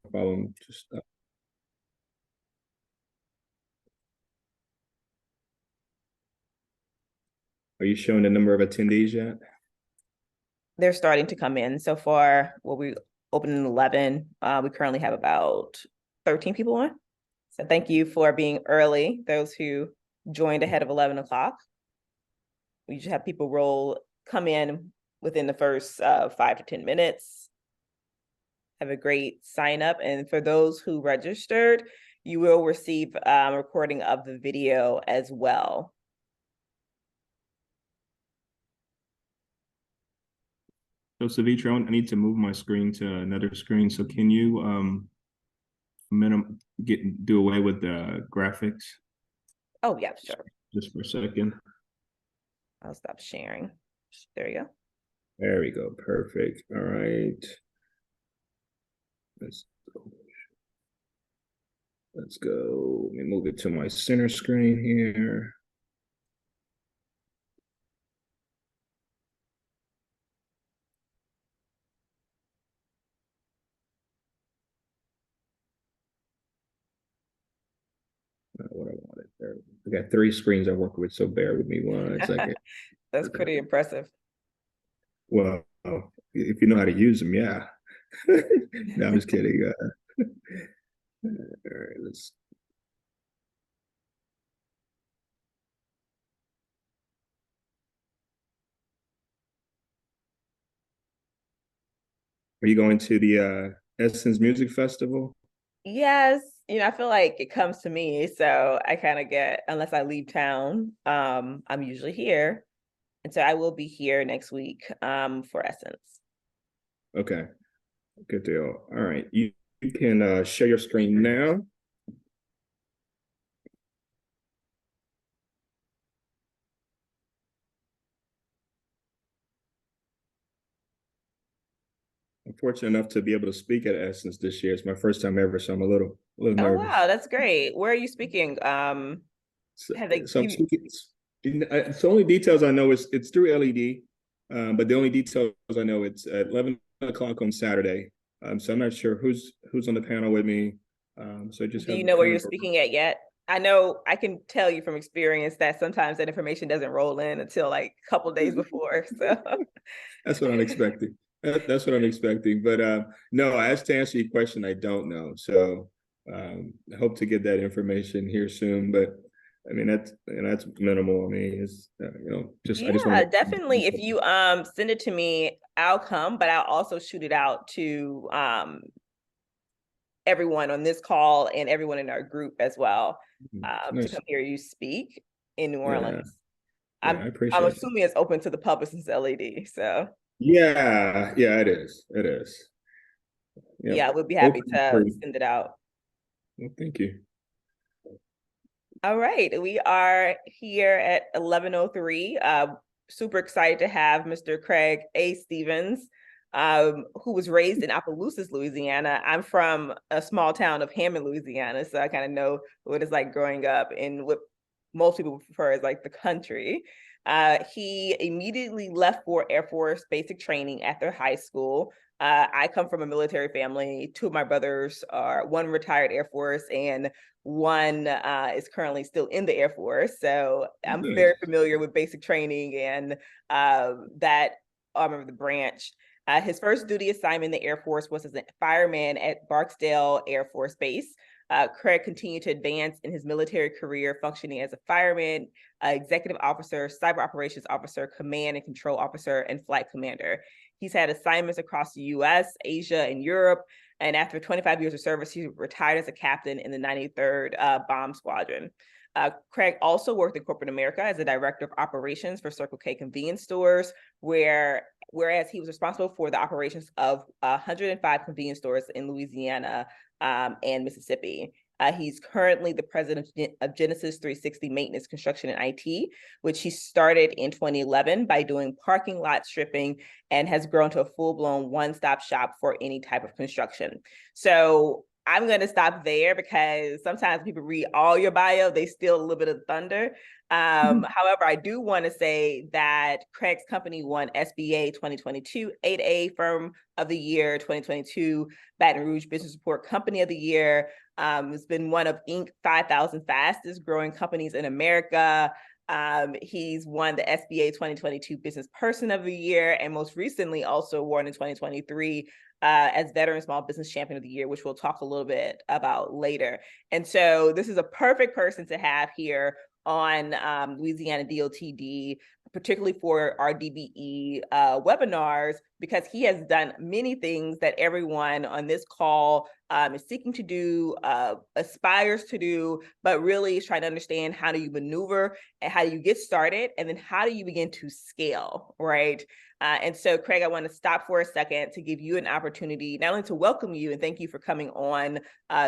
problem. Just are you showing the number of attendees yet? They're starting to come in. So far, we opened in 11. We currently have about 13 people on. So thank you for being early, those who joined ahead of 11 o'clock. We usually have people come in within the first 5 to 10 minutes. Have a great sign up. And for those who registered, you will receive a recording of the video as well. So Savitra, I need to move my screen to another screen. So can you do away with the graphics? Oh yeah, sure. Just for a second. I'll stop sharing. There you go. There we go. Perfect. All right. Let's go. Let's go. Let me move it to my center screen here. Not what I wanted there. I got 3 screens I work with, so bear with me 1 second. That's pretty impressive. Well, if you know how to use them, yeah. No, I'm just kidding. All right, let's. Are you going to the Essence Music Festival? Yes, I feel like it comes to me. So I kind of get, unless I leave town, I'm usually here. And so I will be here next week for Essence. Okay, good deal. All right, you can share your screen now. I'm fortunate enough to be able to speak at Essence this year. It's my first time ever, so I'm a little Oh nervous. wow, that's great. Where are you speaking? So, Have they so I'm speaking. So only details I know is it's through LED, but the only details I know it's at 11 o'clock on Saturday. So I'm not sure who's on the panel with me. So I just Do have you know where kind you're of. speaking at yet? I know I can tell you from experience that sometimes that information doesn't roll in until like a couple days before. So That's what I'm expecting. That's what I'm expecting. But no, as to answer your question, I don't know. So I hope to get that information here soon. But I mean that's minimal. I mean, it's I just want yeah, to make. definitely. If you send it to me, I'll come, but I'll also shoot it out to everyone on this call and everyone in our group as well to Nice. come hear you speak in New Yeah, Orleans. yeah, I I'm appreciate it. assuming it's open to the public since LED. So Yeah, yeah, it is. It is. Yep. yeah, we'll be happy Open to free. send it out. Well, thank you. All right, we are here at 11:03. Super excited to have Mr. Craig A. Stevens, who was raised in Opelousas, Louisiana. I'm from a small town of Hammond, Louisiana, so I kind of know what it's like growing up in what most people prefer as like the country. He immediately left for Air Force basic training after high school. I come from a military family. 2 of my brothers are one retired Air Force and one is currently still in the Air Force. So I'm very Nice. familiar with basic training and that arm of the branch. His first duty assignment in the Air Force was as a fireman at Barksdale Air Force Base. Craig continued to advance in his military career, functioning as a fireman, executive officer, cyber operations officer, command and control officer, and flight commander. He's had assignments across the US, Asia, and Europe. And after 25 years of service, he retired as a captain in the 93rd Bomb Squadron. Craig also worked in corporate America as a director of operations for Circle K convenience stores, whereas he was responsible for the operations of 105 convenience stores in Louisiana and Mississippi. He's currently the president of Genesis 360 Maintenance, Construction, and IT, which he started in 2011 by doing parking lot stripping and has grown to a full-blown one-stop shop for any type of construction. So I'm going to stop there because sometimes people read all your bio, they steal a little bit of thunder. However, I do want to say that Craig's company won SBA 2022 8A Firm of the Year, 2022 Baton Rouge Business Report Company of the Year. It's been one of Inc. 5,000 fastest growing companies in America. He's won the SBA 2022 Business Person of the Year, and most recently also won in 2023 as Veteran Small Business Champion of the Year, which we'll talk a little bit about later. And so this is a perfect person to have here on Louisiana DOTD, particularly for our DBE webinars, because he has done many things that everyone on this call is seeking to do, aspires to do, but really is trying to understand how do you maneuver and how do you get started, and then how do you begin to scale, right? And so, Craig, I want to stop for a second to give you an opportunity, not only to welcome you and thank you for coming on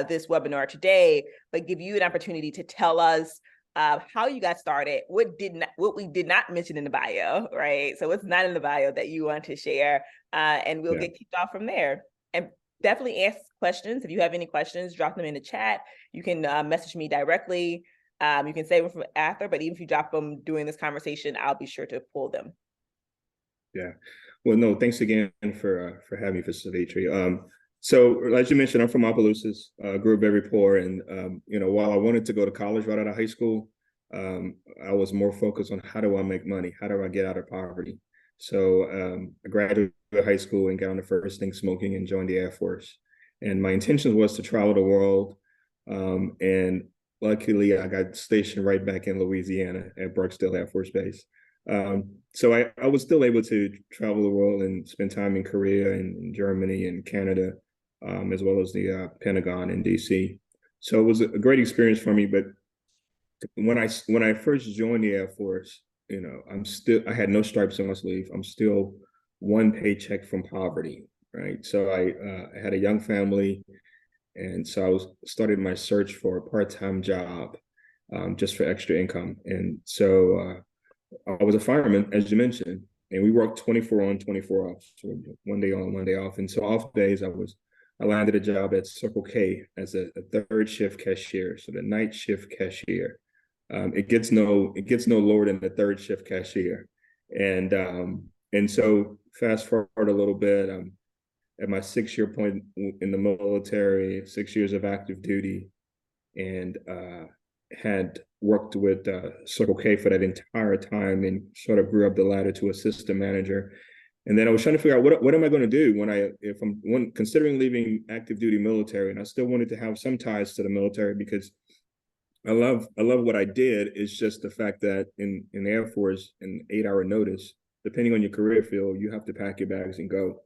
this webinar today, but give you an opportunity to tell us how you got started, what we did not mention in the bio, right? So what's not in the bio that you want to share, and we'll get kicked off from there. And definitely ask questions. If you have any questions, drop them in the chat. You can message me directly. You can save them for after, but even if you drop them during this conversation, I'll be sure to pull them. Yeah. Well, no, thanks again for having me, Savitri. So as you mentioned, I'm from Opelousas, grew up very poor. And, while I wanted to go to college right out of high school, I was more focused on how do I make money? How do I get out of poverty? So I graduated high school and got on the first thing smoking and joined the Air Force. And my intention was to travel the world. And luckily, I got stationed right back in Louisiana at Barksdale Air Force Base. So I was still able to travel the world and spend time in Korea and Germany and Canada, as well as the Pentagon in DC. So it was a great experience for me. But when I first joined the Air Force, I had no stripes on my sleeve. I'm still one paycheck from poverty, right? So I had a young family, and so I started my search for a part-time job, just for extra income. And so I was a fireman, as you mentioned, and we worked 24 on, 24 off, so one day on, one day off. And so off days, I landed a job at Circle K as a third shift cashier, so the night shift cashier. It gets no lower than the third shift cashier. And so fast forward a little bit, at my 6-year point in the military, 6 years of active duty, and had worked with Circle K for that entire time, and sort of grew up the ladder to assistant manager. And then I was trying to figure out what am I going to do if I'm considering leaving active duty military, and I still wanted to have some ties to the military because I love what I did. It's just the fact that in the Air Force, in 8-hour notice, depending on your career field, you have to pack your bags and go.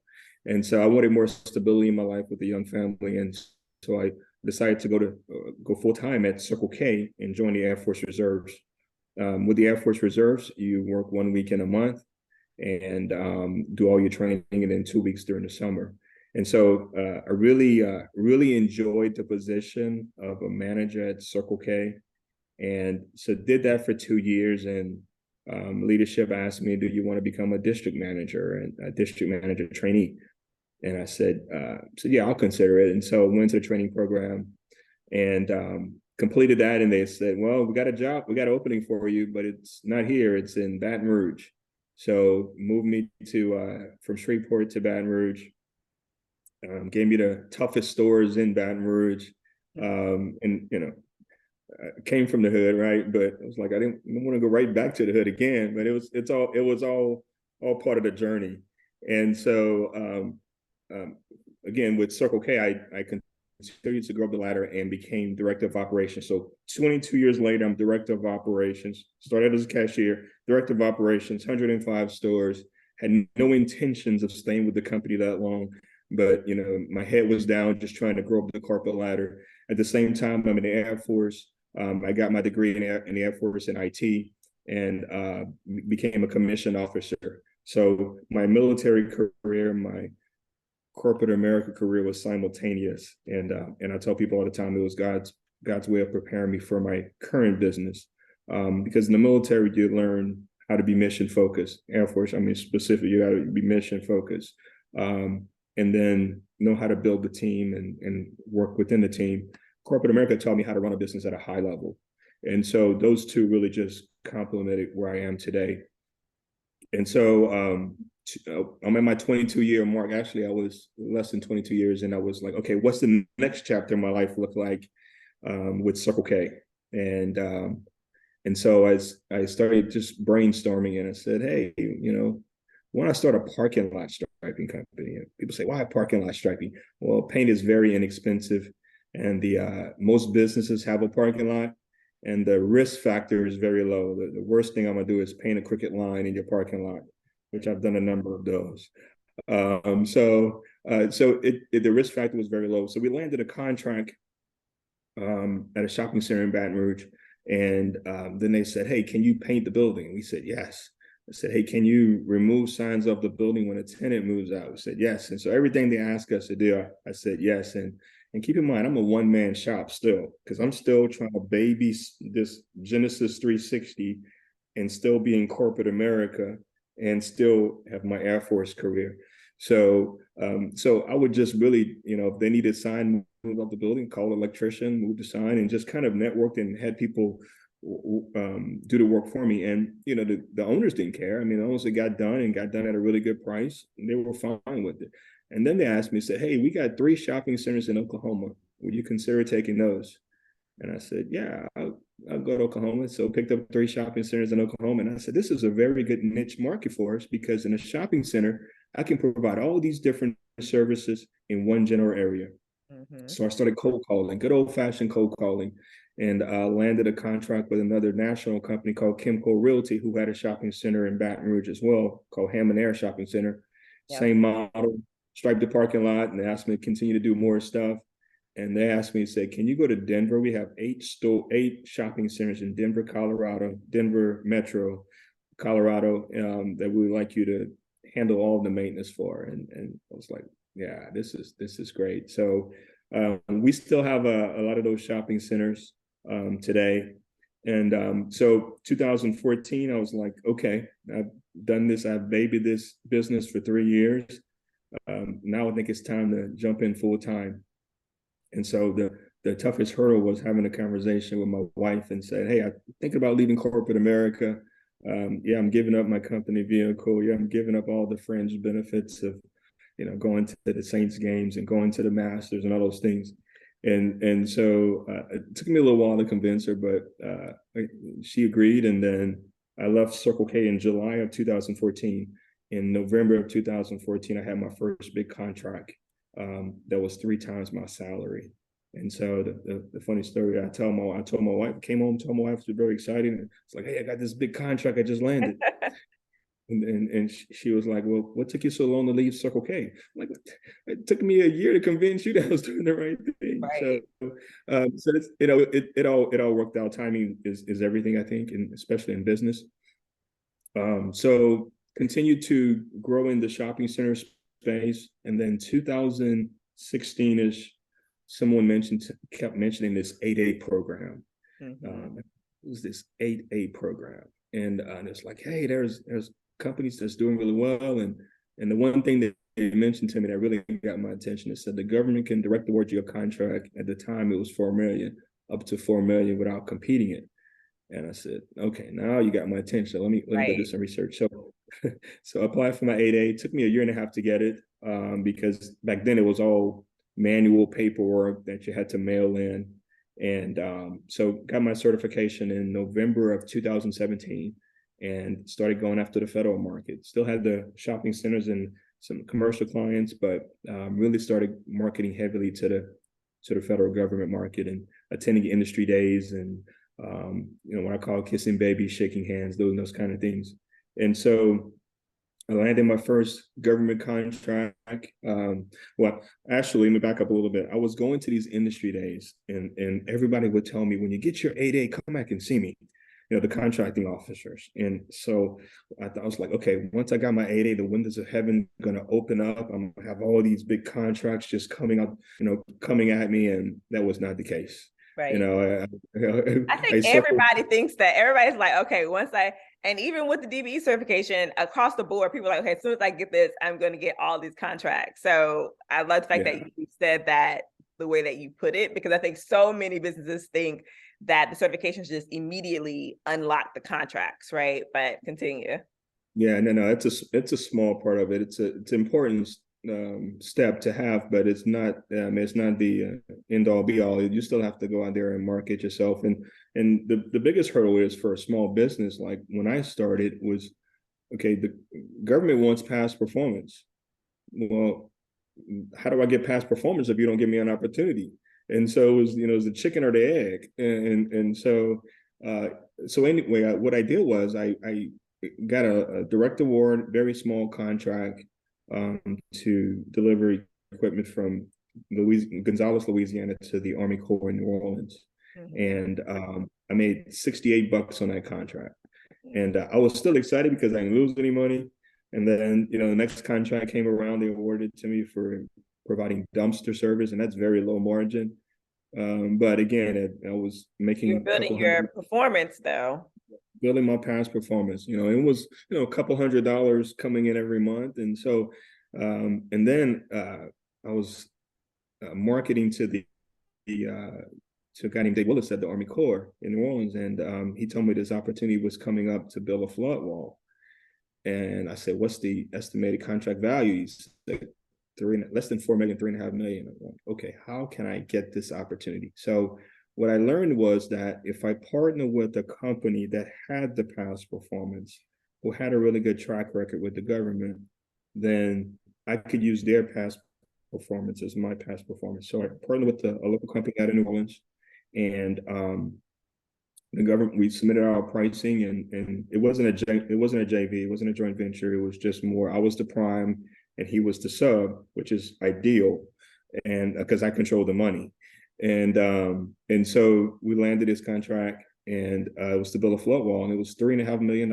And so I wanted more stability in my life with a young family, and so I decided to go full time at Circle K and join the Air Force Reserves. With the Air Force Reserves, you work 1 week in a month and do all your training, and then 2 weeks during the summer. And so I really enjoyed the position of a manager at Circle K, and so did that for 2 years. And leadership asked me, "Do you want to become a district manager and a district manager trainee?" And I said, "Yeah, I'll consider it." And so I went to the training program and completed that. And they said, "Well, we got an opening for you, but it's not here. It's in Baton Rouge." So moved me from Shreveport to Baton Rouge. Gave me the toughest stores in Baton Rouge, and I came from the hood, right? But it was like I didn't want to go right back to the hood again. But it was all part of the journey. And so again, with Circle K, I continued to go up the ladder and became director of operations. So 22 years later, I'm director of operations. Started as a cashier, director of operations, 105 stores. Had no intentions of staying with the company that long. But, my head was down just trying to grow up the corporate ladder. At the same time, I'm in the Air Force. I got my degree in the Air Force in IT, and became a commissioned officer. So my military career, my corporate America career was simultaneous. And I tell people all the time, it was God's way of preparing me for my current business. Because in the military, you learn how to be mission focused. Air Force, specifically, you got to be mission focused. And then, know how to build the team and work within the team. Corporate America taught me how to run a business at a high level. And so those two really just complemented where I am today. And so I'm at my 22-year mark. Actually, I was less than 22 years, and I was like, okay, what's the next chapter of my life look like with Circle K? And so as I started just brainstorming, and I said, hey, why don't I start a parking lot striping company? And people say, why parking lot striping? Well, paint is very inexpensive, and the most businesses have a parking lot, and the risk factor is very low. The worst thing I'm gonna do is paint a crooked line in your parking lot, which I've done a number of those. So the risk factor was very low. So we landed a contract at a shopping center in Baton Rouge, and then they said, "Hey, can you paint the building?" And we said, "Yes." I said, "Hey, can you remove signs of the building when a tenant moves out?" We said, "Yes." And so everything they asked us to do, I said, "Yes." And keep in mind, I'm a one-man shop still, because I'm still trying to baby this Genesis 360 and still be in corporate America and still have my Air Force career. So I would just really, if they needed sign, move up the building, call an electrician, move the sign, and just kind of networked and had people do the work for me. And the owners didn't care. I mean, the owners, it got done at a really good price, and they were fine with it. And then they asked me, said, "Hey, we got 3 shopping centers in Oklahoma. Would you consider taking those?" And I said, "Yeah, I'll go to Oklahoma." So picked up 3 shopping centers in Oklahoma. And I said, "This is a very good niche market for us, because in a shopping center, I can provide all these different services in one general area." Mm-hmm. So I started cold calling, good old fashioned cold calling, and landed a contract with another national company called Kimco Realty, who had a shopping center in Baton Rouge as well, called Hammond Air Shopping Center. Yep. Same model, striped the parking lot, and they asked me to continue to do more stuff. And they asked me to say, "Can you go to Denver? We have 8 shopping centers in Denver, Colorado, Denver Metro, Colorado, that we would like you to handle all the maintenance for." And I was like, "Yeah, this is great." So we still have a lot of those shopping centers today. And so 2014, I was like, okay, I've done this. I've babied this business for 3 years. Now I think it's time to jump in full time. And so the toughest hurdle was having a conversation with my wife and said, "Hey, I'm thinking about leaving corporate America. Yeah, I'm giving up my company vehicle. Yeah, I'm giving up all the fringe benefits of, going to the Saints games and going to the Masters and all those things." And so it took me a little while to convince her, but she agreed. And then I left Circle K in July of 2014. In November of 2014, I had my first big contract that was 3 times my salary. And so the funny story, I told my wife, came home, told my wife, she was very excited. It's like, "Hey, I got this big contract I just landed." and she was like, "Well, what took you so long to leave Circle K?" I'm like, "It took me a year to convince you that I was doing the right thing." Right. So it's, it all worked out. Timing is everything, I think, and especially in business. So continued to grow in the shopping center space, and then 2016ish, someone kept mentioning this 8A program. Mm-hmm. It was this 8A program, and it's like, hey, there's companies that's doing really well, and the one thing that they mentioned to me that really got my attention is that the government can direct award you a contract. At the time, it was $4 million, up to $4 million without competing it. And I said, "Okay, now you got my attention. Let me go do some research." So I applied for my 8A. It took me a year and a half to get it, because back then it was all manual paperwork that you had to mail in. And so got my certification in November of 2017 and started going after the federal market. Still had the shopping centers and some commercial clients, but really started marketing heavily to the federal government market and attending industry days and what I call kissing babies, shaking hands, doing those kind of things. And so I landed my first government contract. Well, actually, let me back up a little bit. I was going to these industry days, and everybody would tell me, "When you get your 8A, come back and see me," the contracting officers. And so I was like, okay, once I got my 8A, the windows of heaven going to open up. I'm going to have all these big contracts just coming up, coming at me. And that was not the case. Right. I think everybody thinks that. Everybody's like, okay, once I And even with the DBE certification across the board, people are like, okay, as soon as I get this, I'm going to get all these contracts. So I love the fact that you said that the way that you put it, because I think so many businesses think that the certifications just immediately unlock the contracts, right? But continue. Yeah, no, it's a small part of it. It's important step to have, but it's not the end all be all. You still have to go out there and market yourself, and the biggest hurdle is for a small business. Like when I started, was okay. The government wants past performance. Well, how do I get past performance if you don't give me an opportunity? And so it was the chicken or the egg, and so anyway, what I did was I got a direct award, very small contract to deliver equipment from Gonzales, Louisiana to the Army Corps in New Orleans. Mm-hmm. And I made $68 on that contract. And I was still excited because I didn't lose any money. And then, the next contract came around, they awarded to me for providing dumpster service, and that's very low margin. But again, I was making— You're building your performance though. Building my past performance, it was, a couple $100 coming in every month. And so, and then I was marketing to a guy named Dave Willis at the Army Corps in New Orleans. And he told me this opportunity was coming up to build a flood wall. And I said, what's the estimated contract value? He's like, less than 4 million, 3.5 million. I'm like, okay, how can I get this opportunity? So what I learned was that if I partner with a company that had the past performance, who had a really good track record with the government, then I could use their past performance as my past performance. So I partnered with a local company out of New Orleans, and the government, we submitted our pricing, and it wasn't a JV, it wasn't a joint venture. It was just more, I was the prime and he was the sub, which is ideal, and because I control the money. And so we landed this contract, and it was to build a flood wall, and it was $3.5 million.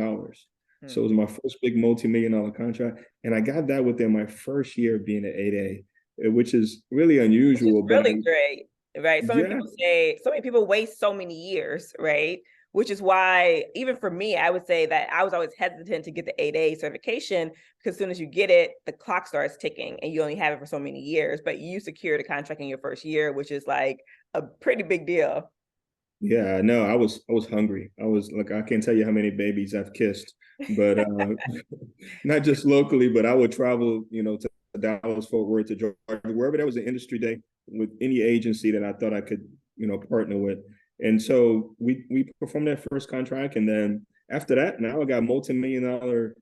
So it was my first big multi-million-dollar contract, and I got that within my first year of being an 8A, which is really unusual. Which is really great, right? So many people waste so many years, right? Which is why, even for me, I would say that I was always hesitant to get the 8A certification, because as soon as you get it, the clock starts ticking and you only have it for so many years. But you secured a contract in your first year, which is like a pretty big deal. Yeah, no, I was hungry. I was like, I can't tell you how many babies I've kissed, but not just locally, but I would travel, to Dallas, Fort Worth, to Georgia, wherever there was an industry day with any agency that I thought I could, partner with. And so we performed that first contract, and then after that, now I got a multi-million-dollar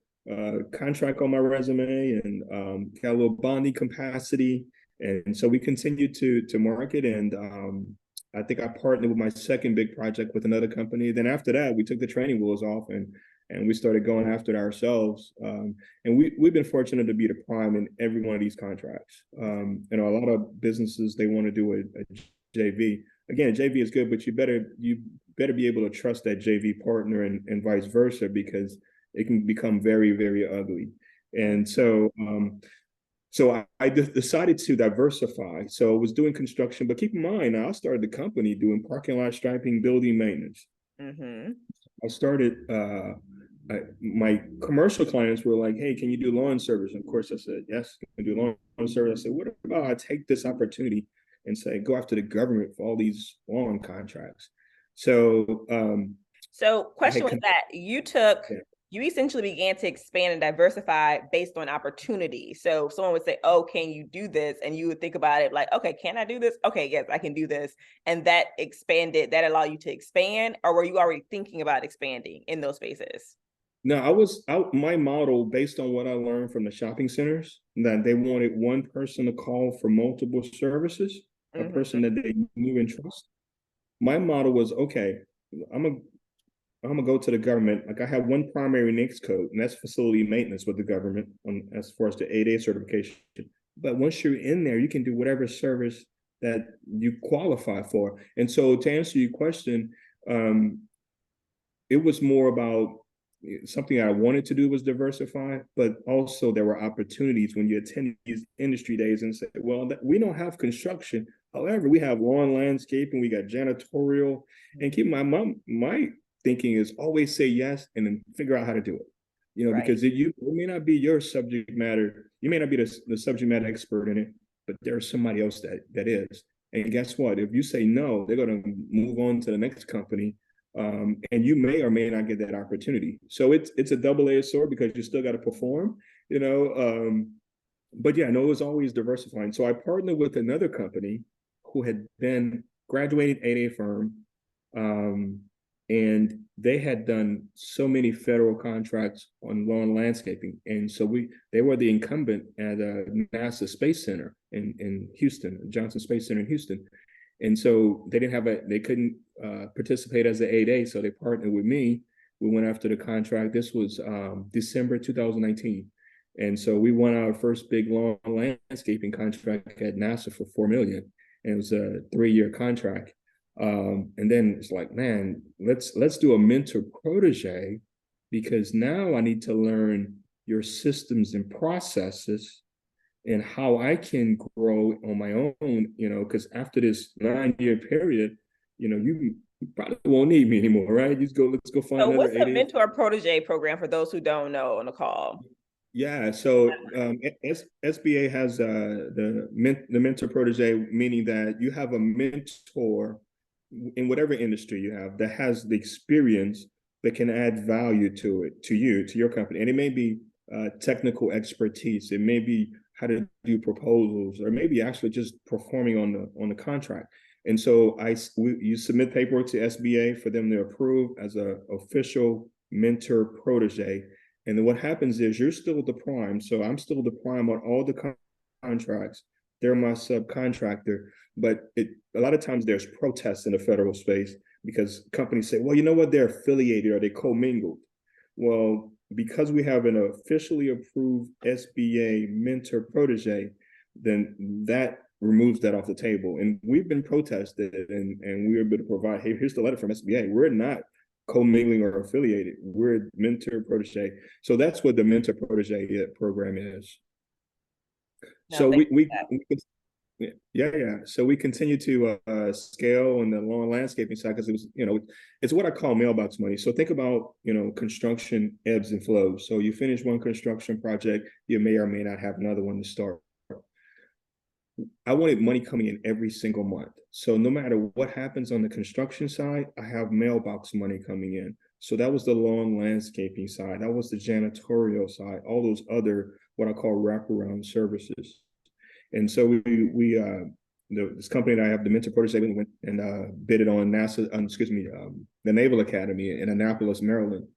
contract on my resume, and got a little bonding capacity, and so we continued to market. And I think I partnered with my second big project with another company. Then after that, we took the training wheels off, and we started going after it ourselves. And we've been fortunate to be the prime in every one of these contracts. A lot of businesses, they want to do a JV. Again, JV is good, but you better be able to trust that JV partner, and vice versa, because it can become very, very ugly. And so, I decided to diversify. So I was doing construction, but keep in mind, I started the company doing parking lot striping, building maintenance. Mm-hmm. I started, my commercial clients were like, hey, can you do lawn service? And of course I said, yes, I can do lawn service. I said, what about I take this opportunity and say, go after the government for all these lawn contracts? So, question was that you essentially began to expand and diversify based on opportunity. So someone would say, oh, can you do this? And you would think about it like, okay, can I do this? Okay, yes, I can do this. And that allowed you to expand, or were you already thinking about expanding in those spaces? No, my model, based on what I learned from the shopping centers, that they wanted one person to call for multiple services, a person that they knew and trust. My model was, okay, I'm gonna go to the government. Like, I have one primary NAICS code, and that's facility maintenance with the government as far as the 8A certification. But once you're in there, you can do whatever service that you qualify for. And so, to answer your question, it was more about something I wanted to do was diversify, but also there were opportunities when you attend these industry days and say, well, we don't have construction. However, we have lawn landscaping, we got janitorial. And keep my thinking is always say yes and then figure out how to do it. You know, Right. because it may not be your subject matter, you may not be the subject matter expert in it, but there's somebody else that is. And guess what? If you say no, they're going to move on to the next company, and you may or may not get that opportunity. So it's a double-edged sword because you still got to perform, you know. But yeah, no, it was always diversifying. So I partnered with another company who had been graduated 8A firm, and they had done so many federal contracts on lawn landscaping, and so they were the incumbent at NASA Space Center in Houston, Johnson Space Center in Houston, and so they couldn't participate as the 8A, so they partnered with me. We went after the contract. This was December 2019. And so we won our first big lawn landscaping contract at NASA for $4 million. And it was a 3-year contract. And then it's like, man, let's do a mentor protege, because now I need to learn your systems and processes and how I can grow on my own, you know, because after this 9-year period, you know, you probably won't need me anymore, right? Let's go find So another what's a 8A. mentor protege program for those who don't know on the call? Yeah, so SBA has the mentor protege, meaning that you have a mentor in whatever industry you have that has the experience that can add value to it, to you, to your company. And it may be technical expertise, it may be how to do proposals, or maybe actually just performing on the contract. And so you submit paperwork to SBA for them to approve as an official mentor protege. And then what happens is you're still the prime. So I'm still the prime on all the contracts. They're my subcontractor. But a lot of times there's protests in the federal space because companies say, well, you know what, they're affiliated or they commingled. Well, because we have an officially approved SBA mentor protege, then that removes that off the table. And we've been protested, and we're able to provide, hey, here's the letter from SBA. We're not commingling or affiliated. We're mentor protege. So that's what the mentor protege program is. No, So yeah. So we continue to scale on the lawn landscaping side because it was, you know, it's what I call mailbox money. So think about, you know, construction ebbs and flows. So you finish one construction project, you may or may not have another one to start. I wanted money coming in every single month. So no matter what happens on the construction side, I have mailbox money coming in. So that was the lawn landscaping side. That was the janitorial side, all those other, what I call wraparound services. And so this company that I have, the Mentor Protege, went and bid it on NASA, the Naval Academy in Annapolis, Maryland.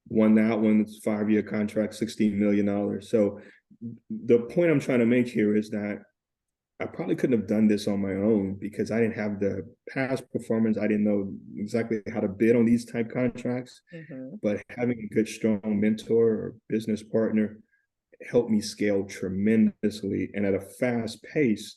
Won that one. It's a 5-year contract, $16 million. So the point I'm trying to make here is that I probably couldn't have done this on my own because I didn't have the past performance. I didn't know exactly how to bid on these type contracts. Mm-hmm. But having a good, strong mentor or business partner helped me scale tremendously and at a fast pace,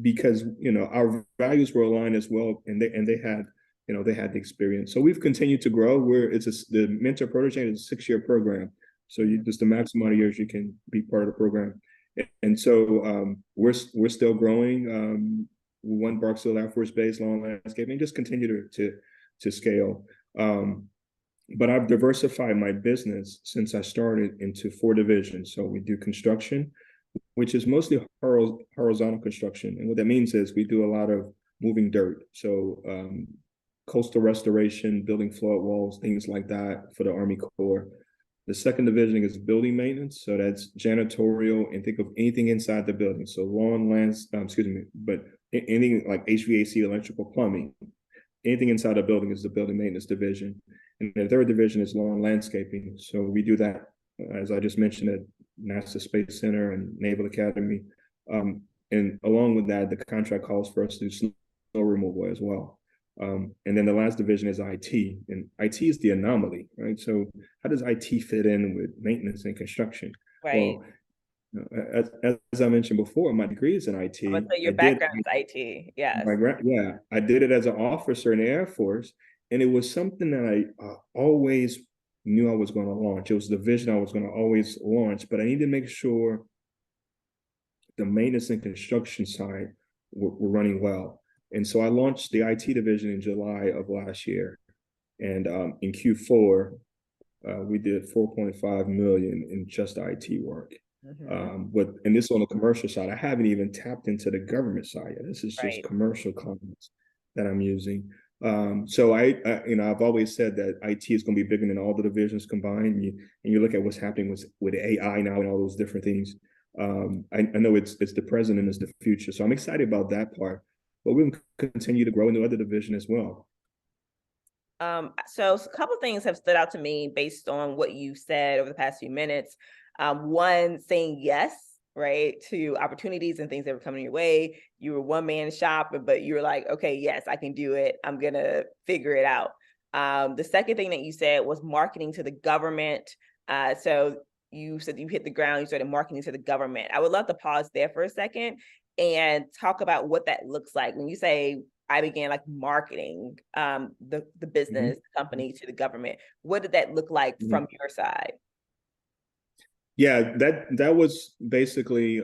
because, you know, our values were aligned as well, and they had, you know, they had the experience. So we've continued to grow. The mentor protege is a 6-year program, so just the maximum amount of years you can be part of the program. And so we're still growing. We won Barksdale Air Force Base lawn landscaping, and just continue to scale. But I've diversified my business since I started into 4 divisions. So we do construction, which is mostly horizontal construction. And what that means is we do a lot of moving dirt. So coastal restoration, building flood walls, things like that for the Army Corps. The second division is building maintenance. So that's janitorial, and think of anything inside the building. So but anything like HVAC, electrical, plumbing, anything inside the building is the building maintenance division. And the third division is lawn landscaping. So we do that, as I just mentioned, at NASA Space Center and Naval Academy. And along with that, the contract calls for us to do snow removal as well. And then the last division is IT, and IT is the anomaly, right? So how does IT fit in with maintenance and construction? Right. Well, as I mentioned before, my degree is in IT. So your background is IT, yes. Yeah, I did it as an officer in the Air Force, and it was something that I always knew I was going to launch. It was the vision I was going to always launch, but I needed to make sure the maintenance and construction side were running well. And so I launched the IT division in July of last year. And in Q4, we did 4.5 million in just IT work. And this on the commercial side. I haven't even tapped into the government side yet. This is just Right. commercial clients that I'm using. So I've always said that IT is going to be bigger than all the divisions combined. And you look at what's happening with AI now and all those different things. I know it's the present and it's the future. So I'm excited about that part. But we'll continue to grow into other division as well. So a couple of things have stood out to me based on what you said over the past few minutes. One, saying yes, right, to opportunities and things that were coming your way. You were one man shop, but you were like, okay, yes, I can do it. I'm gonna figure it out. The second thing that you said was marketing to the government. So you said you hit the ground, you started marketing to the government. I would love to pause there for a second and talk about what that looks like. When you say I began like marketing the business company to the government, what did that look like from your side? Yeah, that was basically,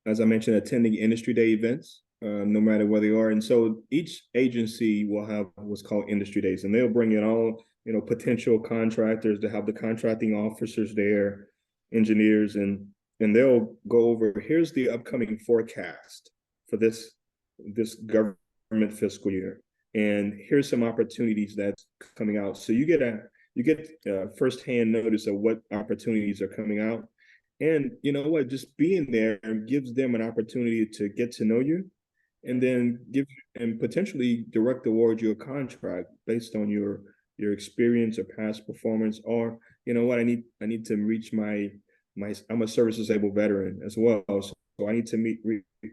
as I mentioned, attending industry day events, no matter where they are. And so each agency will have what's called industry days, and they'll bring in all, potential contractors to have the contracting officers there, engineers, and they'll go over, here's the upcoming forecast for this government fiscal year. And here's some opportunities that's coming out. So you get firsthand notice of what opportunities are coming out. And you know what, just being there gives them an opportunity to get to know you, and then give and potentially direct award you a contract based on your experience or past performance. Or you know what, I need to reach my I'm a service disabled veteran as well. So I need to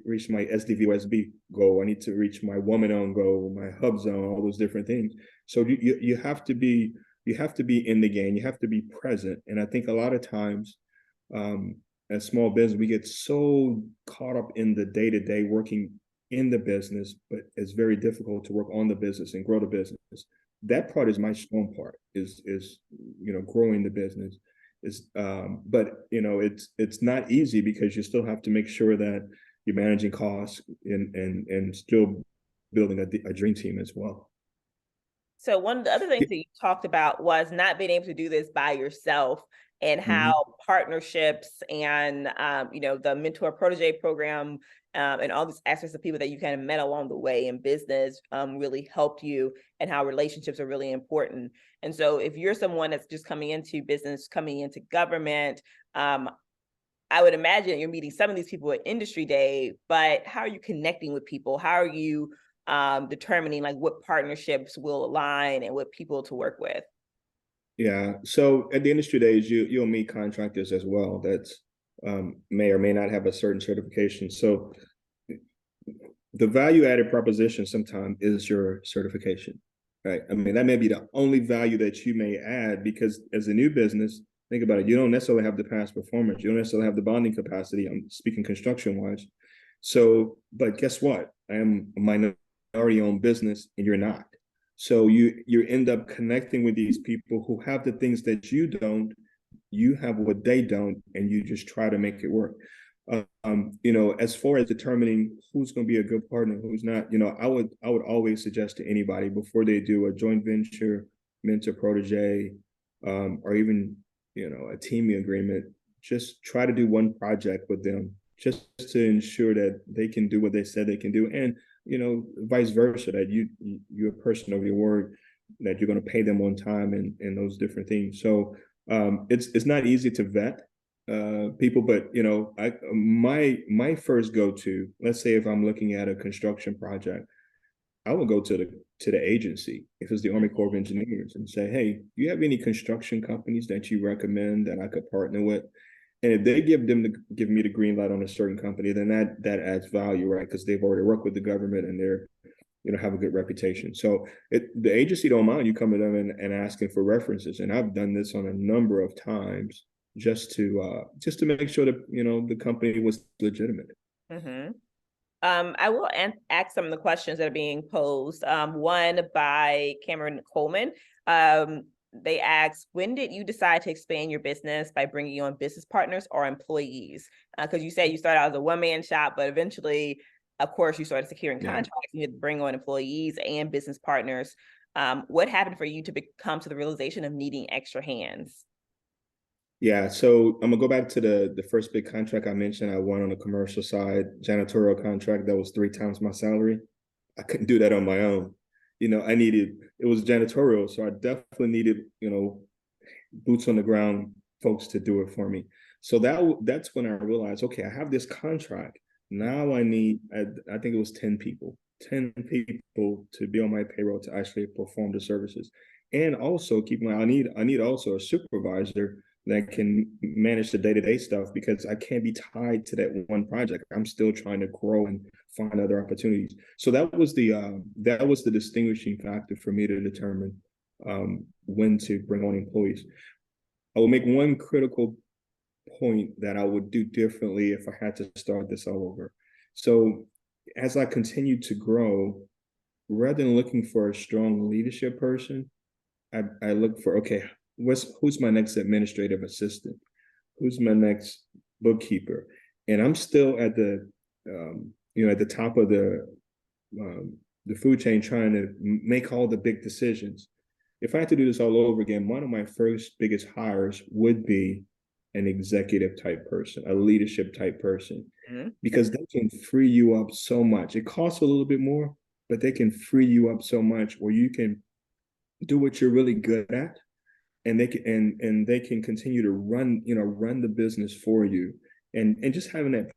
reach my SDVOSB goal. I need to reach my woman on goal, my hub zone, all those different things. So you have to be in the game. You have to be present. And I think a lot of times, as small business, we get so caught up in the day-to-day working in the business, but it's very difficult to work on the business and grow the business. That part is my strong part, is growing the business. But it's not easy, because you still have to make sure that you're managing costs and still building a dream team as well. So one of the other things that you talked about was not being able to do this by yourself, and how partnerships and the mentor protege program and all these aspects of people that you kind of met along the way in business really helped you, and how relationships are really important. And so if you're someone that's just coming into business, coming into government, I would imagine you're meeting some of these people at industry day, but how are you connecting with people? How are you determining like what partnerships will align and what people to work with? Yeah. So at the industry days, you'll meet contractors as well that may or may not have a certain certification. So the value added proposition sometimes is your certification, right? I mean, that may be the only value that you may add, because as a new business, think about it, you don't necessarily have the past performance. You don't necessarily have the bonding capacity. I'm speaking construction wise. So, but guess what? I am a minority owned business and you're not. So you end up connecting with these people who have the things that you don't, you have what they don't, and you just try to make it work. As far as determining who's going to be a good partner, who's not, I would always suggest to anybody, before they do a joint venture, mentor protege, or even, a teaming agreement, just try to do one project with them, just to ensure that they can do what they said they can do. And, vice versa, that you're a person of your word, that you're going to pay them on time, and those different things. So it's not easy to vet people, but my first go-to, let's say if I'm looking at a construction project, I will go to the agency, if it's the Army Corps of Engineers, and say, hey, do you have any construction companies that you recommend that I could partner with? And if they give me the green light on a certain company, then that adds value, right? Because they've already worked with the government and they're, have a good reputation. So the agency don't mind you coming to them and asking for references. And I've done this on a number of times, just to make sure that the company was legitimate. I will ask some of the questions that are being posed. One by Cameron Coleman. They asked, when did you decide to expand your business by bringing on business partners or employees? Because you said you started out as a one-man shop, but eventually, of course, you started securing contracts. You had to bring on employees and business partners. What happened for you to come to the realization of needing extra hands? Yeah, so I'm gonna go back to the first big contract I mentioned. I won on the commercial side, janitorial contract that was 3 times my salary. I couldn't do that on my own. I needed, it was janitorial, so I definitely needed, boots on the ground folks to do it for me. So that's when I realized, okay, I have this contract. Now I need, I think it was 10 people, 10 people to be on my payroll to actually perform the services. And also keep in mind, I need also a supervisor that can manage the day-to-day stuff, because I can't be tied to that one project. I'm still trying to grow and find other opportunities. So that was the distinguishing factor for me to determine when to bring on employees. I will make one critical point that I would do differently if I had to start this all over. So as I continue to grow, rather than looking for a strong leadership person, I look for, okay, who's my next administrative assistant? Who's my next bookkeeper? And I'm still at at the top of the food chain, trying to make all the big decisions. If I had to do this all over again, one of my first biggest hires would be an executive type person, a leadership type person, because they can free you up so much. It costs a little bit more, but they can free you up so much where you can do what you're really good at, and they can continue to run the business for you, and just having that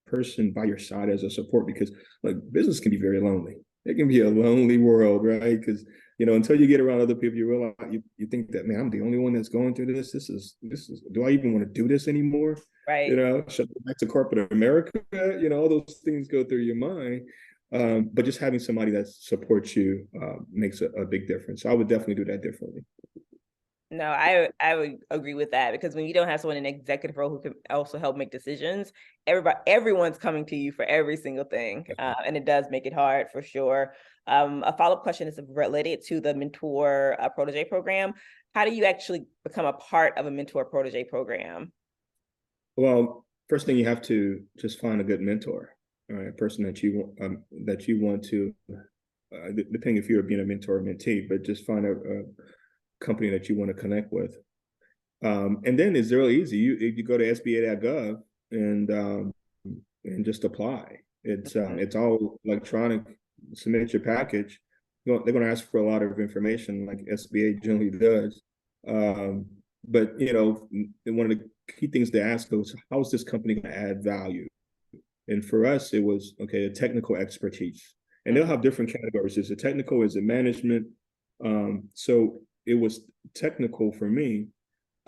person by your side as a support, because like business can be very lonely. It can be a lonely world, right? Because until you get around other people, you realize you think that, man, I'm the only one that's going through this. This is do I even want to do this anymore? Right. Shut back to corporate America. All those things go through your mind. But just having somebody that supports you makes a big difference. So I would definitely do that differently. No, I would agree with that, because when you don't have someone in an executive role who can also help make decisions, everyone's coming to you for every single thing, and it does make it hard for sure. A follow-up question is related to the mentor protege program. How do you actually become a part of a mentor protege program? Well, first thing, you have to just find a good mentor, right? A person that you want to, depending if you're being a mentor or mentee, but just find a company that you want to connect with. And then it's really easy. You go to SBA.gov and just apply. It's all electronic. Submit your package. They're going to ask for a lot of information, like SBA generally does. But one of the key things to ask is, how is this company going to add value? And for us, it was, okay, the technical expertise. And they'll have different categories. Is it technical? Is it management? So it was technical for me.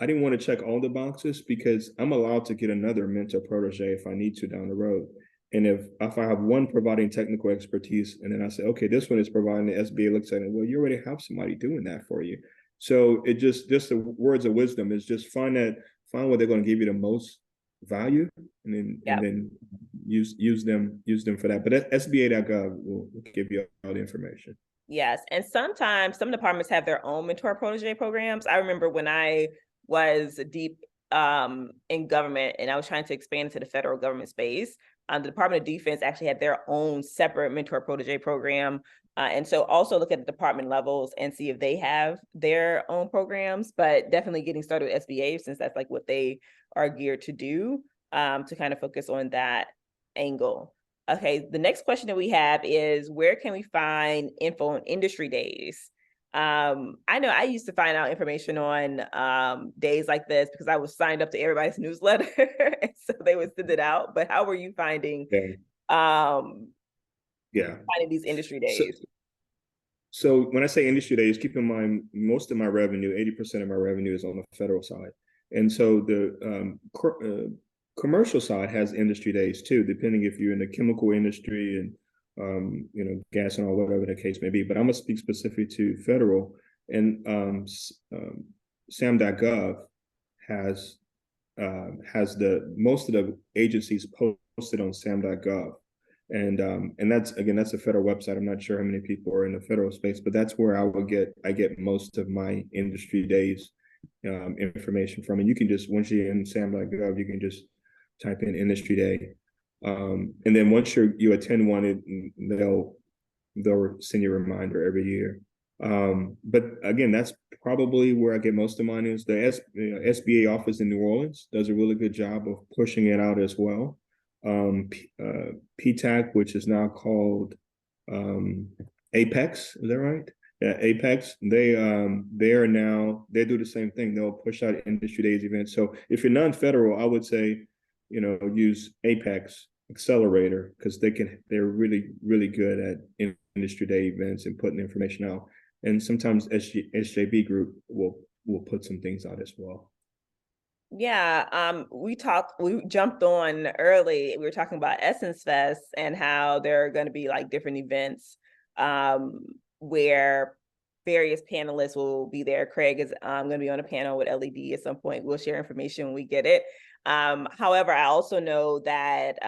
I didn't want to check all the boxes, because I'm allowed to get another mentor protege if I need to down the road. And if I have one providing technical expertise, and then I say, okay, this one is providing, the SBA looks at it, well, you already have somebody doing that for you. So it just the words of wisdom is just find where they're going to give you the most value, and then use them for that. But SBA.gov will give you all the information. Yes. And sometimes some departments have their own mentor protege programs. I remember when I was deep in government and I was trying to expand into the federal government space, the Department of Defense actually had their own separate mentor protege program. And so also look at the department levels and see if they have their own programs, but definitely getting started with SBA, since that's like what they are geared to do, to kind of focus on that angle. Okay, the next question that we have is, where can we find info on industry days? I know I used to find out information on days like this because I was signed up to everybody's newsletter, and so they would send it out. But how were you finding finding these industry days? So when I say industry days, keep in mind, most of my revenue, 80% of my revenue, is on the federal side. And so the commercial side has industry days too, depending if you're in the chemical industry and gas and all, whatever the case may be. But I'm gonna speak specifically to federal, and SAM.gov has the most of the agencies posted on SAM.gov. And that's a federal website. I'm not sure how many people are in the federal space, but that's where I get most of my industry days information from. And you can just, once you're in SAM.gov, you can just type in industry day. And then once you attend one, they'll send you a reminder every year. But again, that's probably where I get most of mine is. The SBA office in New Orleans does a really good job of pushing it out as well. PTAC, which is now called Apex, is that right? Yeah, Apex. They do the same thing. They'll push out industry days events. So if you're non-federal, I would say, use Apex Accelerator because they're really, really good at industry day events and putting information out. And sometimes SJB Group will put some things out as well. Yeah, we jumped on early. We were talking about Essence Fest and how there are going to be like different events where various panelists will be there. Craig is going to be on a panel with LED at some point. We'll share information when we get it. However, I also know that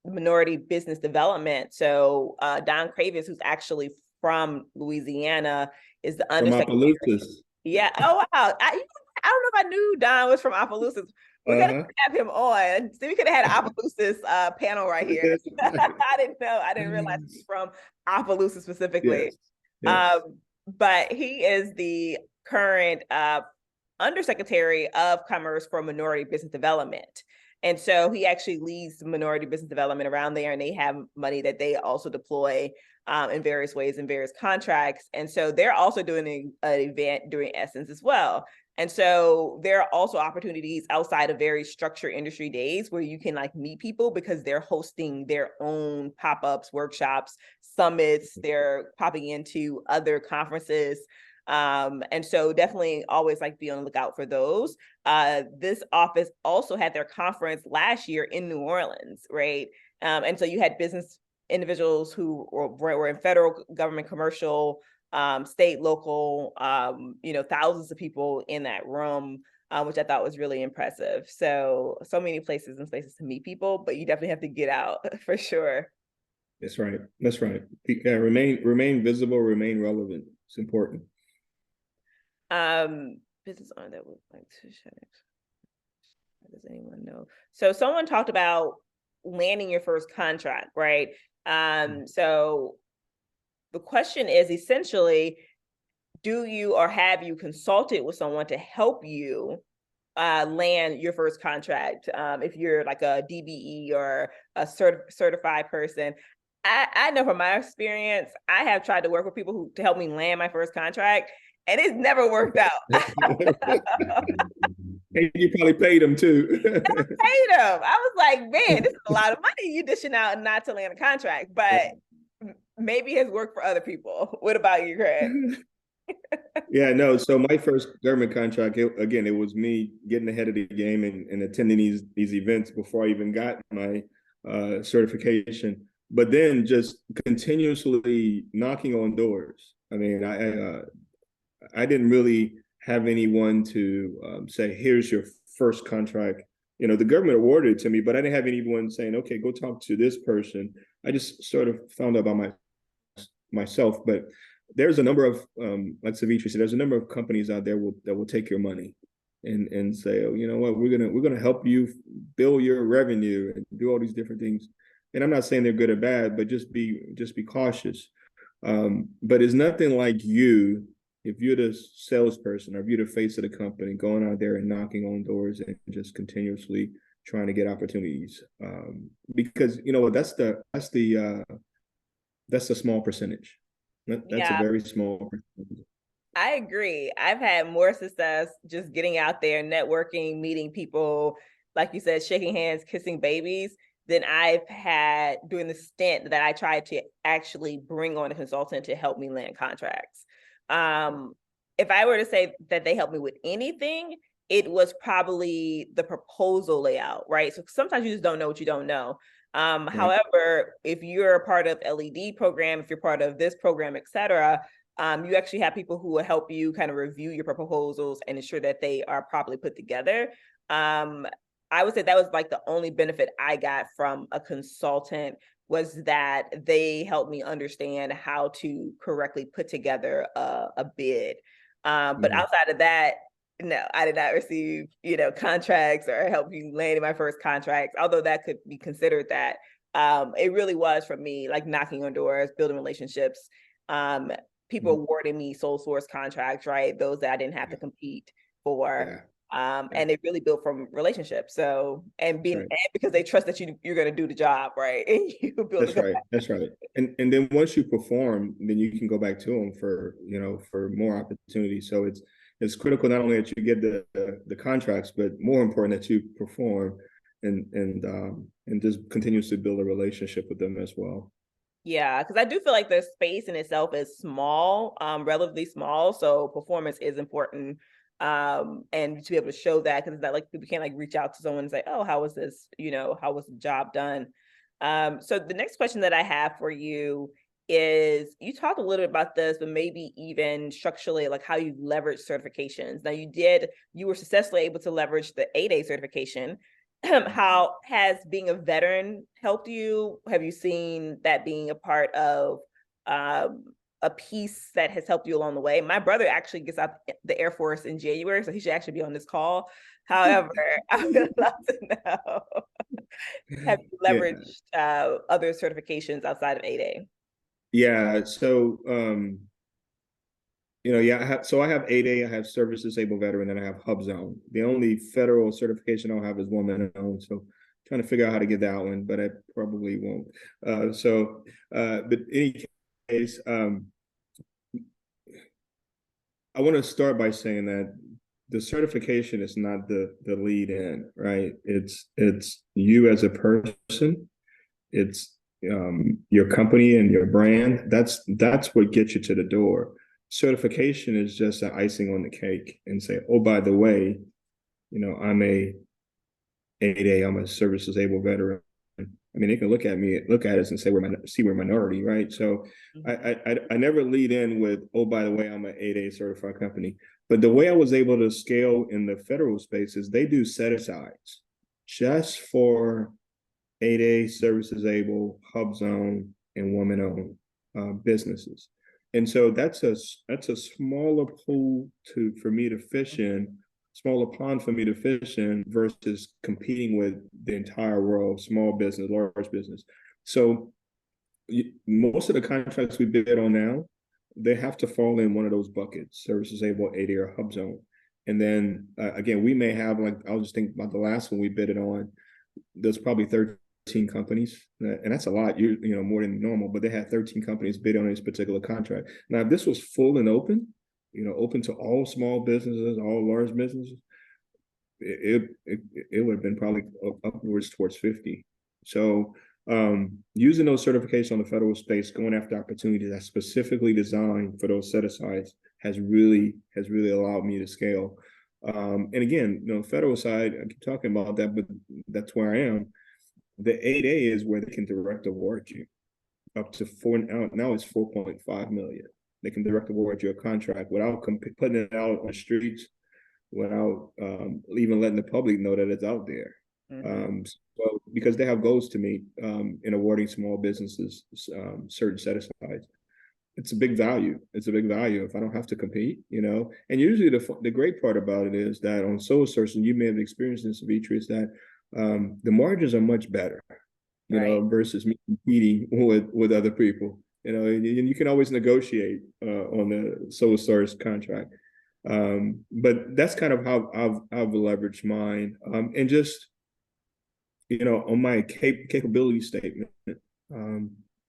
minority business development. So Don Cravens, who's actually from Louisiana, is the undersecretary. Yeah. Oh wow. I don't know if I knew Don was from Opelousas. We're gonna have him on. So we could have had an Opelousas panel right here. I didn't know. I didn't realize he's from Opelousas specifically. Yes. But he is the current undersecretary of Commerce for Minority Business Development. And so he actually leads minority business development around there, and they have money that they also deploy in various ways in various contracts. And so they're also doing an event during Essence as well. And so there are also opportunities outside of very structured industry days where you can like meet people because they're hosting their own pop-ups, workshops, summits. They're popping into other conferences. And so definitely always like be on the lookout for those. This office also had their conference last year in New Orleans, right? And so you had business individuals who were in federal government, commercial, state, local, thousands of people in that room, which I thought was really impressive. So many places and spaces to meet people, but you definitely have to get out for sure. That's right. That's right. Yeah, remain visible, remain relevant. It's important. Business owner that would like to share. Does anyone know? So someone talked about landing your first contract, right? So the question is essentially, do you or have you consulted with someone to help you land your first contract? If you're like a DBE or a certified person, I know from my experience, I have tried to work with people to help me land my first contract, and it's never worked out. And you probably paid them too. I paid them. I was like, man, this is a lot of money you dishing out not to land a contract, but maybe it has worked for other people. What about you, Craig? Yeah, no. So my first government contract, it was me getting ahead of the game and attending these events before I even got my certification. But then just continuously knocking on doors. I mean, I didn't really have anyone to say, "Here's your first contract." The government awarded it to me, but I didn't have anyone saying, "Okay, go talk to this person." I just sort of found out about myself. But there's a number of, like Savitri said, there's a number of companies out there that will take your money and say, "Oh, you know what? We're gonna help you build your revenue and do all these different things." And I'm not saying they're good or bad, but just be cautious. But it's nothing like if you're the salesperson or if you're the face of the company, going out there and knocking on doors and just continuously trying to get opportunities. Because that's the small percentage. That's a very small percentage. I agree. I've had more success just getting out there, networking, meeting people, like you said, shaking hands, kissing babies, than I've had during the stint that I tried to actually bring on a consultant to help me land contracts. If I were to say that they helped me with anything, it was probably the proposal layout, right? So sometimes you just don't know what you don't know. Right. However, if you're a part of LED program, if you're part of this program, et cetera, you actually have people who will help you kind of review your proposals and ensure that they are properly put together. I would say that was like the only benefit I got from a consultant, was that they helped me understand how to correctly put together a bid. But outside of that, no, I did not receive, contracts or help you landing my first contracts, although that could be considered that. It really was for me, like knocking on doors, building relationships, people awarded me sole source contracts, right? Those that I didn't have to compete for. Yeah. And it really built from relationships. So, and being, Right. and because they trust that you're going to do the job, right? And you build That's right. That's right. And then once you perform, then you can go back to them for, for more opportunities. So it's critical not only that you get the contracts, but more important that you perform and just continues to build a relationship with them as well. Yeah, because I do feel like the space in itself is small, relatively small. So performance is important. And to be able to show that, because that like people can't like reach out to someone and say, oh, how was this, how was the job done? So the next question that I have for you is, you talked a little bit about this, but maybe even structurally, like how you leverage certifications. Now you were successfully able to leverage the 8A certification. How has being a veteran helped you? Have you seen that being a part of a piece that has helped you along the way? My brother actually gets out the Air Force in January, so he should actually be on this call. However, I would love to know, have you Yeah. leveraged other certifications outside of 8A? Yeah. So, I have 8A, I have service disabled veteran, and I have HubZone. The only federal certification I'll have is woman owned. So trying to figure out how to get that one, but I probably won't. But in any case, I want to start by saying that the certification is not the lead in, right? It's you as a person. It's your company and your brand. That's what gets you to the door. Certification is just an icing on the cake, and say, oh, by the way, I'm a 8A, I'm a service disabled veteran. I mean, they can look at us and say we're minority, right? So I never lead in with, oh, by the way, I'm an 8A certified company. But the way I was able to scale in the federal space is they do set asides just for 8A service disabled, HubZone, and woman-owned businesses. And so that's a smaller pool for me to fish in, smaller pond for me to fish in versus competing with the entire world, small business, large business. So most of the contracts we bid on now, they have to fall in one of those buckets: service disabled, 8A, or HubZone. And then again, we may have, like, I'll just think about the last one we bid it on. There's probably 13 companies, and that's a lot, more than normal, but they had 13 companies bid on this particular contract. Now, if this was full and open, open to all small businesses, all large businesses, it would have been probably upwards towards 50. So using those certifications on the federal space, going after opportunities that's specifically designed for those set asides has really allowed me to scale. And again, federal side, I keep talking about that, but that's where I am. The 8A is where they can direct award you up to now it's 4.5 million. They can direct award you a contract without putting it out on the streets, without even letting the public know that it's out there. So because they have goals to meet in awarding small businesses certain set asides. It's a big value. It's a big value if I don't have to compete, And usually the great part about it is that on sole source, and you may have experienced this, Savitri, is that the margins are much better, versus me competing with other people. And you can always negotiate on the sole source contract. But that's kind of how I've leveraged mine. And just, on my capability statement,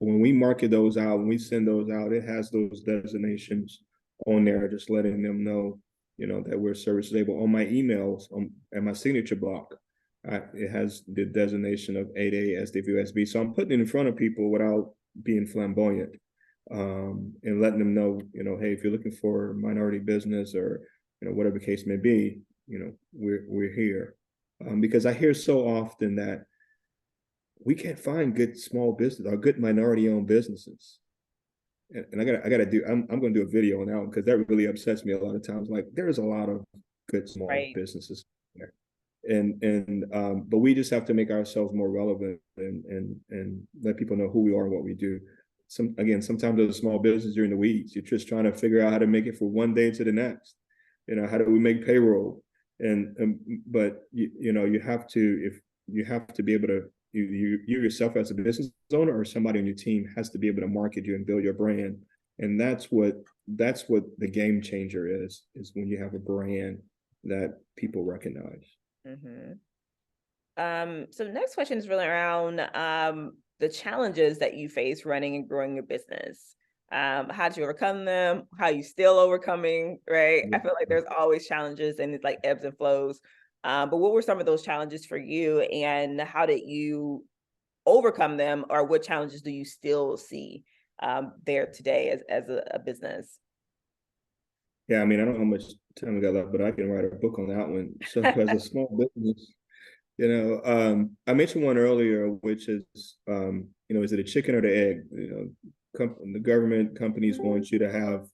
when we market those out, when we send those out, it has those designations on there, just letting them know, that we're service disabled. On my emails, and my signature block, it has the designation of 8A SDVSB. So I'm putting it in front of people without being flamboyant, and letting them know, hey, if you're looking for minority business or, whatever the case may be, we're here. Because I hear so often that we can't find good small business or good minority owned businesses. And I gotta do, I'm going to do a video on that one, because that really upsets me a lot of times. Like, there's a lot of good small businesses there. But we just have to make ourselves more relevant and let people know who we are and what we do. Sometimes there's a small business, you're in the weeds. You're just trying to figure out how to make it from one day to the next. How do we make payroll? But you have to be able to, you yourself as a business owner or somebody on your team has to be able to market you and build your brand And that's what the game changer is when you have a brand that people recognize. Mm-hmm. So the next question is really around the challenges that you face running and growing your business. How did you overcome them? How you still overcoming, right? I feel like there's always challenges and it's like ebbs and flows. But what were some of those challenges for you and how did you overcome them, or what challenges do you still see there today as a business? Yeah, I mean, I don't know how much time we got left, but I can write a book on that one. So as a small business, I mentioned one earlier, which is, is it a chicken or the egg? The government companies want you to have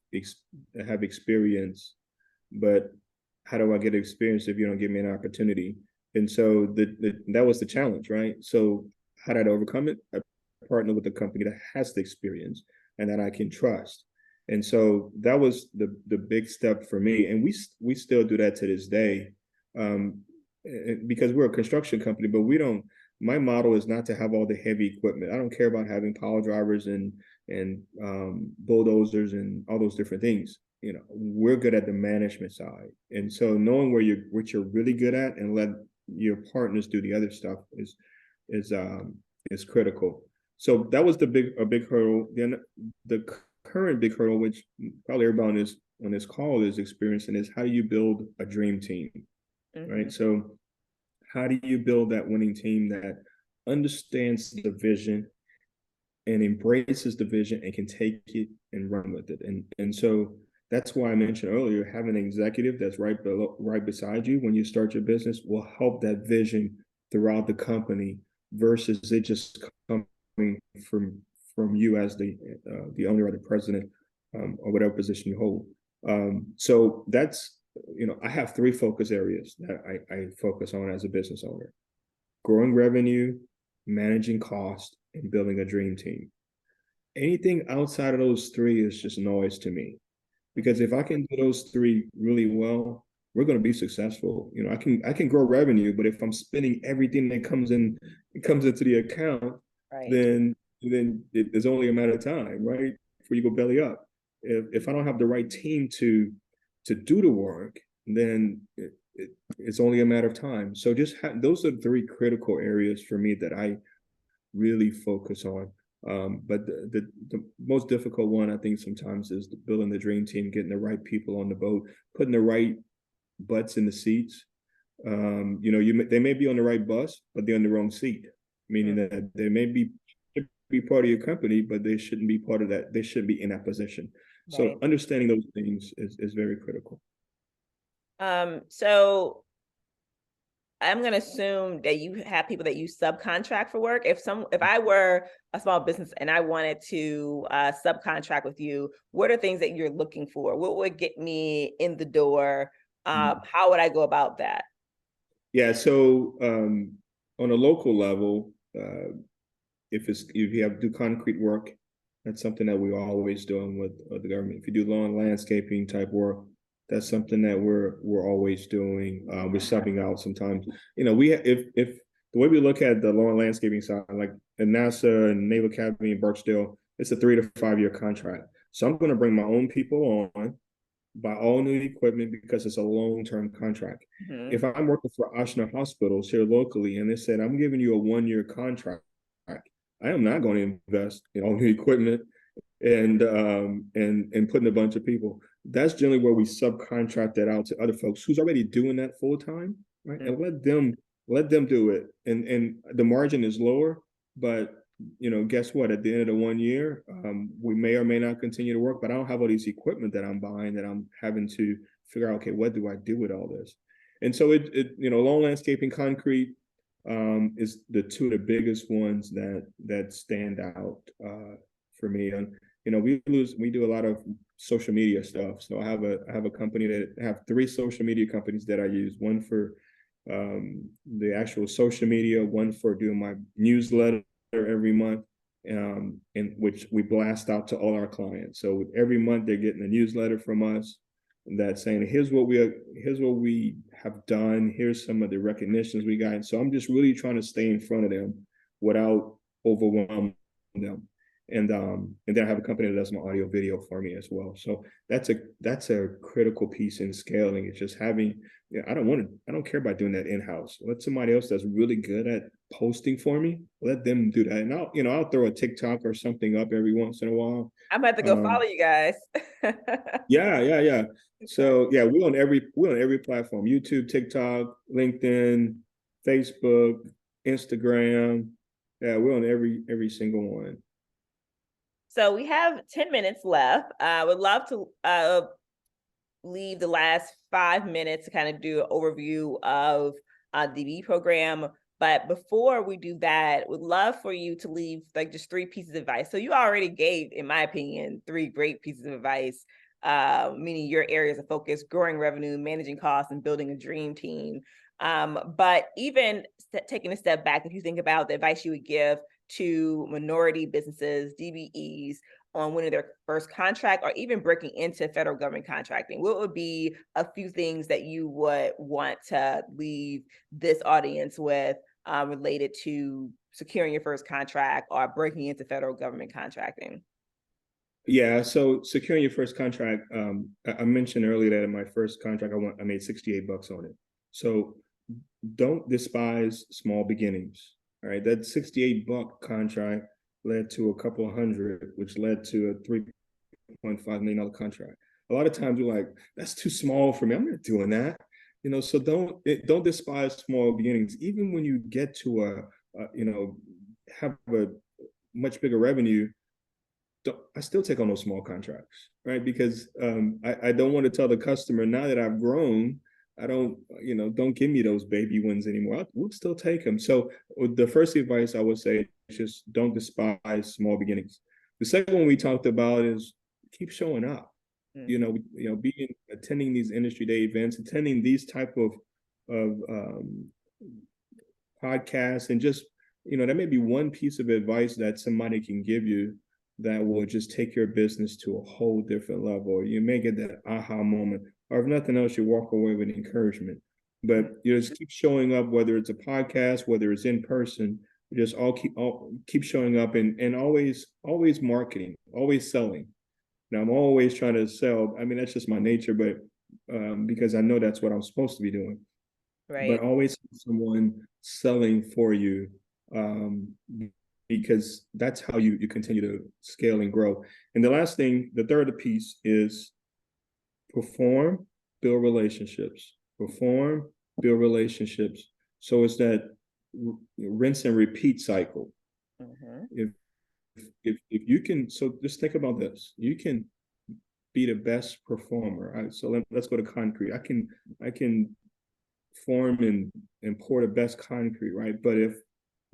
experience, but how do I get experience if you don't give me an opportunity? And so that was the challenge, right? So how did I overcome it? I partnered with a company that has the experience and that I can trust. And so that was the big step for me. And we still do that to this day. Because we're a construction company, but my model is not to have all the heavy equipment. I don't care about having power drivers and bulldozers and all those different things. We're good at the management side. And so knowing what you're really good at and let your partners do the other stuff is critical. So that was a big hurdle. Then the current big hurdle, which probably everybody on this call is experiencing, is how do you build a dream team? Mm-hmm. Right. So how do you build that winning team that understands the vision and embraces the vision and can take it and run with it? And so that's why I mentioned earlier, having an executive that's right beside you when you start your business will help that vision throughout the company versus it just coming from you as the owner or the president, or whatever position you hold. So that's, I have 3 focus areas that I focus on as a business owner: growing revenue, managing cost, and building a dream team. Anything outside of those 3 is just noise to me. Because if I can do those 3 really well, we're going to be successful. I can grow revenue, but if I'm spending everything that comes into the account, right, then there's only a matter of time, right, before you go belly up. If I don't have the right team to do the work, then it's only a matter of time. So those are 3 critical areas for me that I really focus on. But the most difficult one, I think, sometimes is building the dream team, getting the right people on the boat, putting the right butts in the seats. They may be on the right bus, but they're in the wrong seat, meaning that they may be part of your company, but they shouldn't be part of that. They shouldn't be in that position. Right. So understanding those things is very critical. So I'm going to assume that you have people that you subcontract for work. If I were a small business and I wanted to subcontract with you, what are things that you're looking for? What would get me in the door? How would I go about that? Yeah. So on a local level, if you have to do concrete work, that's something that we're always doing with the government. If you do lawn landscaping type work, that's something that we're always doing. We're subbing out sometimes. If the way we look at the lawn landscaping side, like at NASA and Naval Academy in Barksdale, it's a 3 to 5 year contract. So I'm going to bring my own people on, buy all new equipment because it's a long-term contract. Mm-hmm. If I'm working for Ochsner Hospitals here locally and they said, I'm giving you a 1-year contract, I am not going to invest in all new equipment and putting a bunch of people. That's generally where we subcontract that out to other folks who's already doing that full time, right? Mm-hmm. And let them do it. And the margin is lower, but guess what? At the end of the 1 year, we may or may not continue to work, but I don't have all these equipment that I'm buying that I'm having to figure out, okay, what do I do with all this? And so lawn landscaping, concrete, is the 2 of the biggest ones that stand out for me. And we do a lot of social media stuff. So I have a company that have 3 social media companies that I use. One for the actual social media, one for doing my newsletter every month, and which we blast out to all our clients. So every month they're getting a newsletter from us that's saying, here's what we have done, here's some of the recognitions we got. So I'm just really trying to stay in front of them without overwhelming them. and then I have a company that does my audio video for me as well. So that's a critical piece in scaling. It's just having, I don't care about doing that in-house. Let somebody else that's really good at posting for me, let them do that. And I'll throw a TikTok or something up every once in a while. I'm about to go follow you guys. Yeah. So yeah, we're on every platform: YouTube, TikTok, LinkedIn, Facebook, Instagram. Yeah, we're on every single one. So we have 10 minutes left. I would love to leave the last 5 minutes to kind of do an overview of the DB program. But before we do that, would love for you to leave like just 3 pieces of advice. So you already gave, in my opinion, 3 great pieces of advice, meaning your areas of focus: growing revenue, managing costs, and building a dream team. But even taking a step back, if you think about the advice you would give to minority businesses, DBEs, on winning their first contract or even breaking into federal government contracting, what would be a few things that you would want to leave this audience with related to securing your first contract or breaking into federal government contracting? Yeah, so securing your first contract, I mentioned earlier that in my first contract, I made $68 on it. So don't despise small beginnings. All right, that $68 contract led to a couple of hundred, which led to a $3.5 million contract. A lot of times we're like, that's too small for me. I'm not doing that. So don't despise small beginnings. Even when you get to have a much bigger revenue, I still take on those small contracts, right? Because I don't want to tell the customer, now that I've grown, don't give me those baby wins anymore. We'll still take them. So the first advice I would say is just don't despise small beginnings. The second one we talked about is keep showing up. Attending these industry day events, attending these type of podcasts, and just, that may be one piece of advice that somebody can give you that will just take your business to a whole different level. You may get that aha moment, or if nothing else, you walk away with encouragement. But just keep showing up, whether it's a podcast, whether it's in person. Just keep showing up, and always marketing, always selling. Now, I'm always trying to sell. I mean, that's just my nature, but because I know that's what I'm supposed to be doing. Right. But always have someone selling for you, because that's how you continue to scale and grow. And the last thing, the third piece, is perform, build relationships. Perform, build relationships. So it's that rinse and repeat cycle. Mm-hmm. If you can, so just think about this. You can be the best performer. Right? So let's go to concrete. I can form and pour the best concrete, right? But if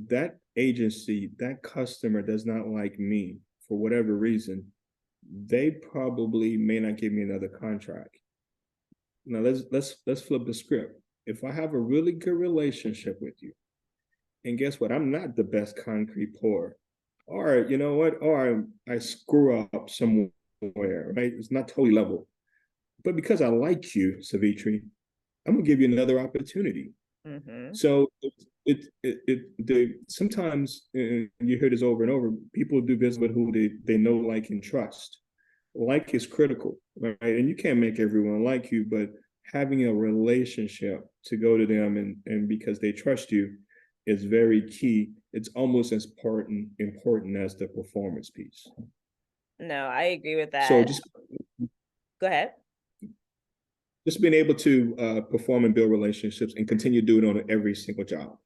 that agency, that customer does not like me for whatever reason, they probably may not give me another contract. Now let's flip the script. If I have a really good relationship with you, and guess what? I'm not the best concrete pourer, or you know what? Or I screw up somewhere, right? It's not totally level. But because I like you, Savitri, I'm gonna give you another opportunity. Mm-hmm. So sometimes, and you hear this over and over, people do business with who they know, like, and trust. Like is critical, right? And you can't make everyone like you, but having a relationship to go to them and because they trust you is very key. It's almost as important as the performance piece. No, I agree with that. So just go ahead. Just being able to perform and build relationships and continue doing it on every single job.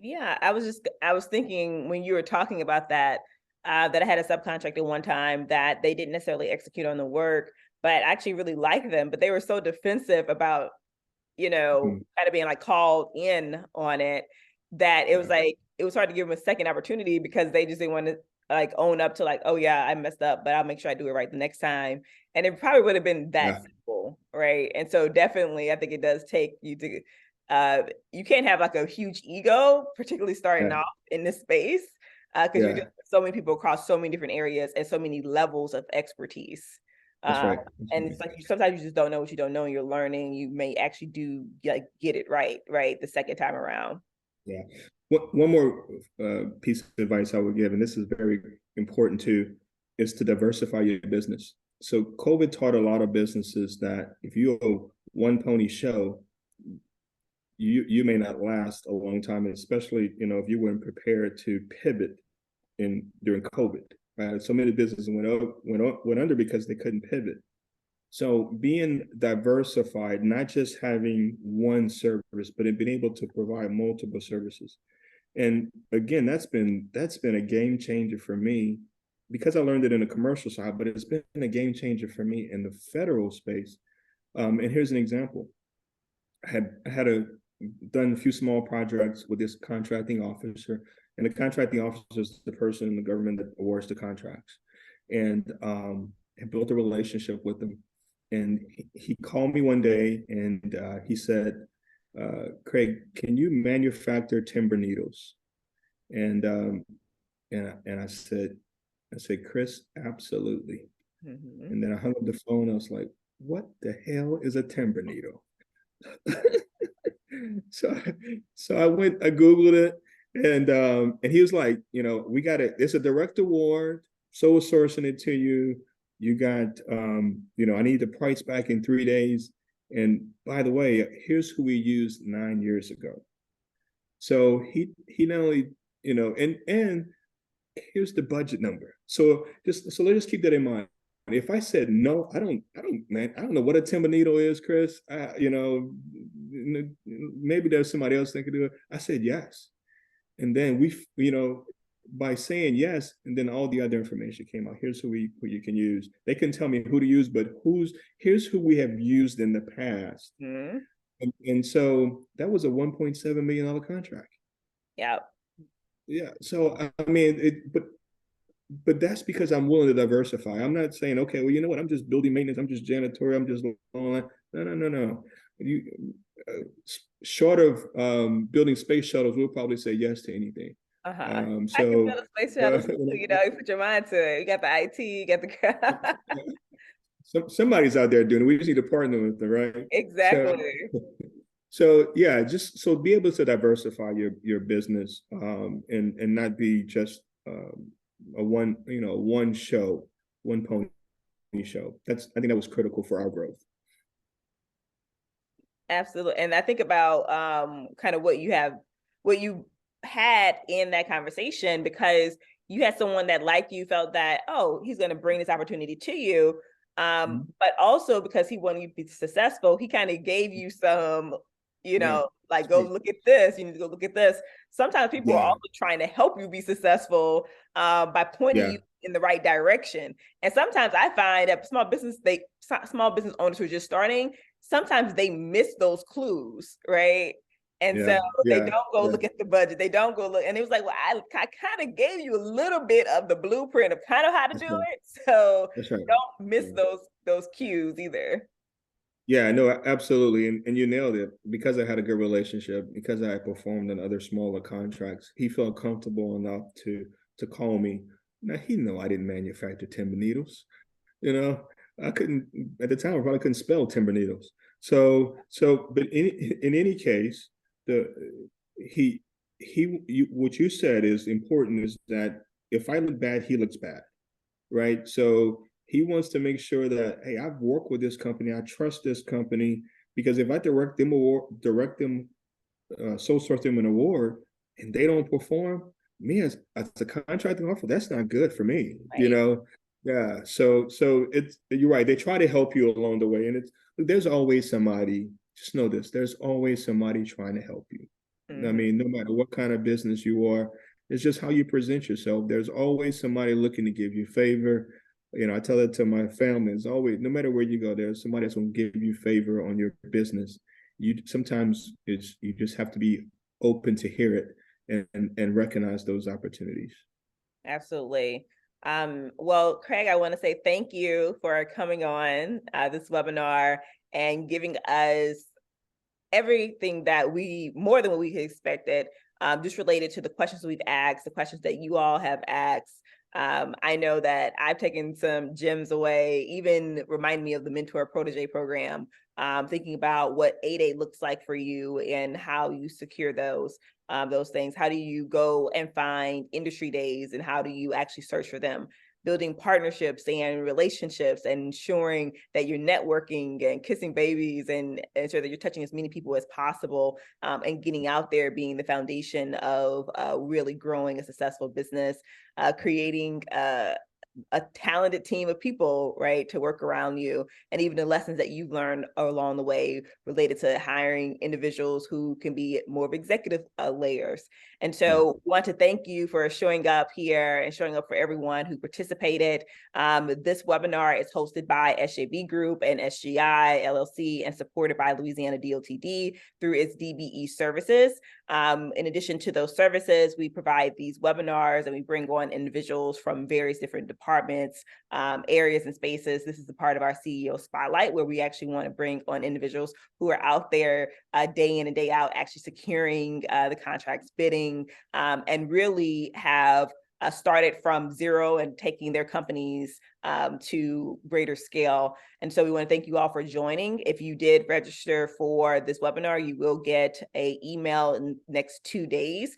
Yeah, I was thinking when you were talking about that, that I had a subcontractor one time that they didn't necessarily execute on the work, but I actually really liked them, but they were so defensive about, kind of being like called in on it, that it was like, it was hard to give them a second opportunity because they just didn't want to like own up to like, oh yeah, I messed up, but I'll make sure I do it right the next time. And it probably would have been that simple, right? And so definitely, I think it does take you to, you can't have like a huge ego, particularly starting off in this space, because you're just so many people across so many different areas and so many levels of expertise. That's right. And it's like sometimes you just don't know what you don't know, and you're learning. You may actually do like get it right the second time around. Yeah. One more piece of advice I would give, and this is very important too, is to diversify your business. So COVID taught a lot of businesses that if you owe one pony show, you may not last a long time, especially if you weren't prepared to pivot in during COVID. Right? So many businesses went under because they couldn't pivot. So being diversified, not just having one service, but being able to provide multiple services. And again, that's been a game changer for me because I learned it in the commercial side, but it's been a game changer for me in the federal space. And here's an example. I had done a few small projects with this contracting officer, and the contracting officer is the person in the government that awards the contracts. And I built a relationship with him. And he called me one day and he said, Craig, can you manufacture timber needles? And I said, Chris, absolutely. Mm-hmm. And then I hung up the phone. I was like, what the hell is a timber needle? so I Googled it, and he was like, we got it. It's a direct award. So we're sourcing it to you. You got, I need the price back in 3 days. And by the way, here's who we used 9 years ago. So he not only, and here's the budget number. So let's just keep that in mind. If I said no, I don't know what a timber needle is, Chris. Maybe there's somebody else that could do it. I said yes. And then by saying yes, and then all the other information came out. Here's who you can use. They couldn't tell me who to use, but here's who we have used in the past. Mm-hmm. And so that was a $1.7 million contract. Yeah. Yeah. So I mean, but that's because I'm willing to diversify. I'm not saying, okay, well, you know what? I'm just building maintenance. I'm just janitorial. I'm just all that. No. Short of building space shuttles, we'll probably say yes to anything. I can build a space shuttle too, you put your mind to it. You got the IT, you got the somebody's out there doing it. We just need to partner with them, right? Exactly. So yeah, just so be able to diversify your business and not be just a one pony show. I think that was critical for our growth. Absolutely. And I think about kind of what you had in that conversation, because you had someone that, like you, felt that, oh, he's going to bring this opportunity to you. But also because he wanted you to be successful, he kind of gave you some, like, go look at this. You need to go look at this. Sometimes people are also trying to help you be successful by pointing you in the right direction. And sometimes I find that small business owners who are just starting, sometimes they miss those clues, right? And so they don't go look at the budget. They don't go look. And it was like, well, I kind of gave you a little bit of the blueprint of kind of how to do it. So don't miss those cues either. Yeah, no, absolutely. And you nailed it. Because I had a good relationship, because I performed on other smaller contracts, he felt comfortable enough to call me. Now, he knew I didn't manufacture timber needles. I couldn't, at the time, I probably couldn't spell timber needles. So, but in any case, what you said is important, is that if I look bad, he looks bad, right? So he wants to make sure that, hey, I've worked with this company, I trust this company, because if I sole source them an award, and they don't perform, me as a contracting officer, that's not good for me, right. Yeah. So you're right. They try to help you along the way, and there's always somebody. Just know this: there's always somebody trying to help you. Mm-hmm. I mean, no matter what kind of business you are, it's just how you present yourself. There's always somebody looking to give you favor. I tell that to my family. It's always, no matter where you go, there's somebody that's going to give you favor on your business. Sometimes you just have to be open to hear it and recognize those opportunities. Absolutely. Well, Craig, I want to say thank you for coming on this webinar and giving us everything that more than what we expected, just related to the questions we've asked, the questions that you all have asked. I know that I've taken some gems away, even remind me of the Mentor Protege program, thinking about what A-Day looks like for you and how you secure those things. How do you go and find industry days, and how do you actually search for them? Building partnerships and relationships and ensuring that you're networking and kissing babies and ensure that you're touching as many people as possible, and getting out there being the foundation of really growing a successful business, creating a talented team of people, right, to work around you, and even the lessons that you've learned along the way related to hiring individuals who can be more of executive layers. And so want to thank you for showing up here and showing up for everyone who participated. This webinar is hosted by SJB Group and SGI LLC and supported by Louisiana DOTD through its DBE services. In addition to those services, we provide these webinars and we bring on individuals from various different departments, areas and spaces. This is a part of our CEO Spotlight, where we actually want to bring on individuals who are out there day in and day out, actually securing the contracts, bidding, and really have started from zero and taking their companies to greater scale. And so we want to thank you all for joining. If you did register for this webinar, you will get an email in the next 2 days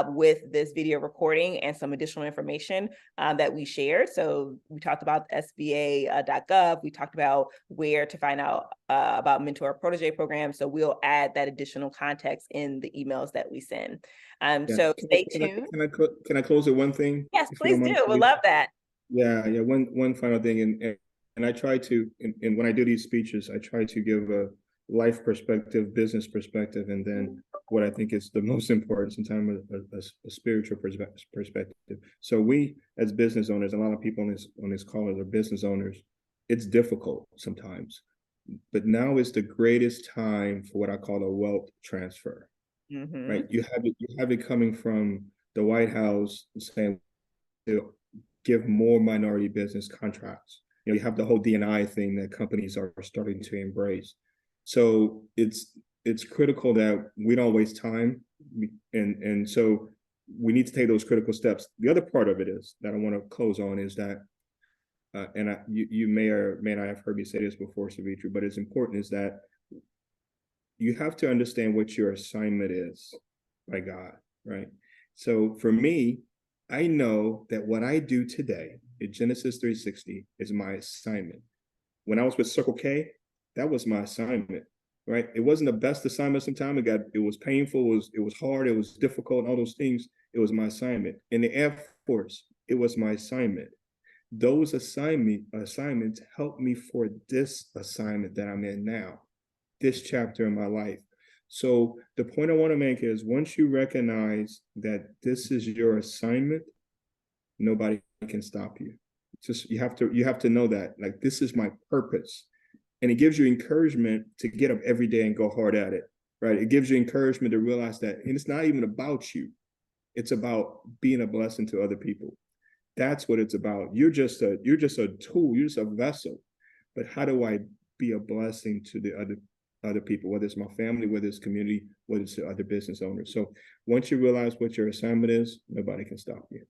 with this video recording and some additional information that we shared. So we talked about SBA.gov. We talked about where to find out about Mentor Protege program. So we'll add that additional context in the emails that we send. So stay tuned. Can I close with one thing? Yes, please do. We'll love that. Yeah. One final thing, and I try to, and when I do these speeches, I try to give a life perspective, business perspective, and then what I think is the most important, sometimes a spiritual perspective. So we, as business owners, a lot of people on this call are business owners. It's difficult sometimes, but now is the greatest time for what I call a wealth transfer. Right? You have it coming from the White House saying to give more minority business contracts. You have the whole D&I thing that companies are starting to embrace. So it's critical that we don't waste time, and so we need to take those critical steps. The other part of it is that I want to close on is that, you may or may not have heard me say this before, Savitri, but it's important, is that you have to understand what your assignment is by God, right? So for me, I know that what I do today at Genesis 360 is my assignment. When I was with Circle K, that was my assignment, right? It wasn't the best assignment sometimes. It was painful, it was hard, it was difficult, all those things. It was my assignment. In the Air Force, it was my assignment. Those assignments helped me for this assignment that I'm in now, this chapter in my life. So the point I want to make is, once you recognize that this is your assignment, nobody can stop you. Just you have to know that, like, this is my purpose. And it gives you encouragement to get up every day and go hard at it, right? It gives you encouragement to realize that, and it's not even about you. It's about being a blessing to other people. That's what it's about. You're just a tool, you're just a vessel. But how do I be a blessing to the other people, whether it's my family, whether it's community, whether it's other business owners? So once you realize what your assignment is, nobody can stop you.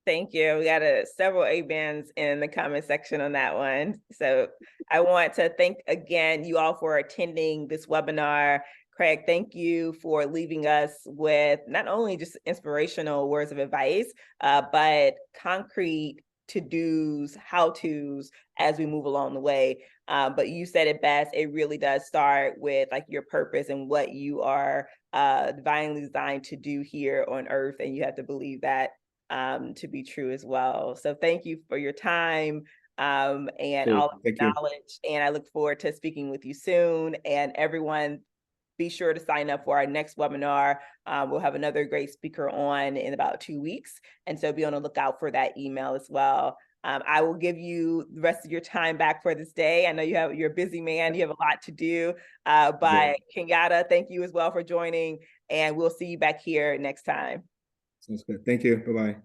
Thank you. We got several amens in the comment section on that one. So I want to thank again you all for attending this webinar. Craig, thank you for leaving us with not only just inspirational words of advice, but concrete to-dos, how-tos as we move along the way. But you said it best. It really does start with like your purpose and what you are divinely designed to do here on earth. And you have to believe that to be true as well. So thank you for your time and all of the knowledge. And I look forward to speaking with you soon. And everyone, be sure to sign up for our next webinar. We'll have another great speaker on in about 2 weeks. And so be on the lookout for that email as well. I will give you the rest of your time back for this day. I know you're a busy man, you have a lot to do. But Kenyatta, thank you as well for joining. And we'll see you back here next time. Sounds good. Thank you. Bye-bye.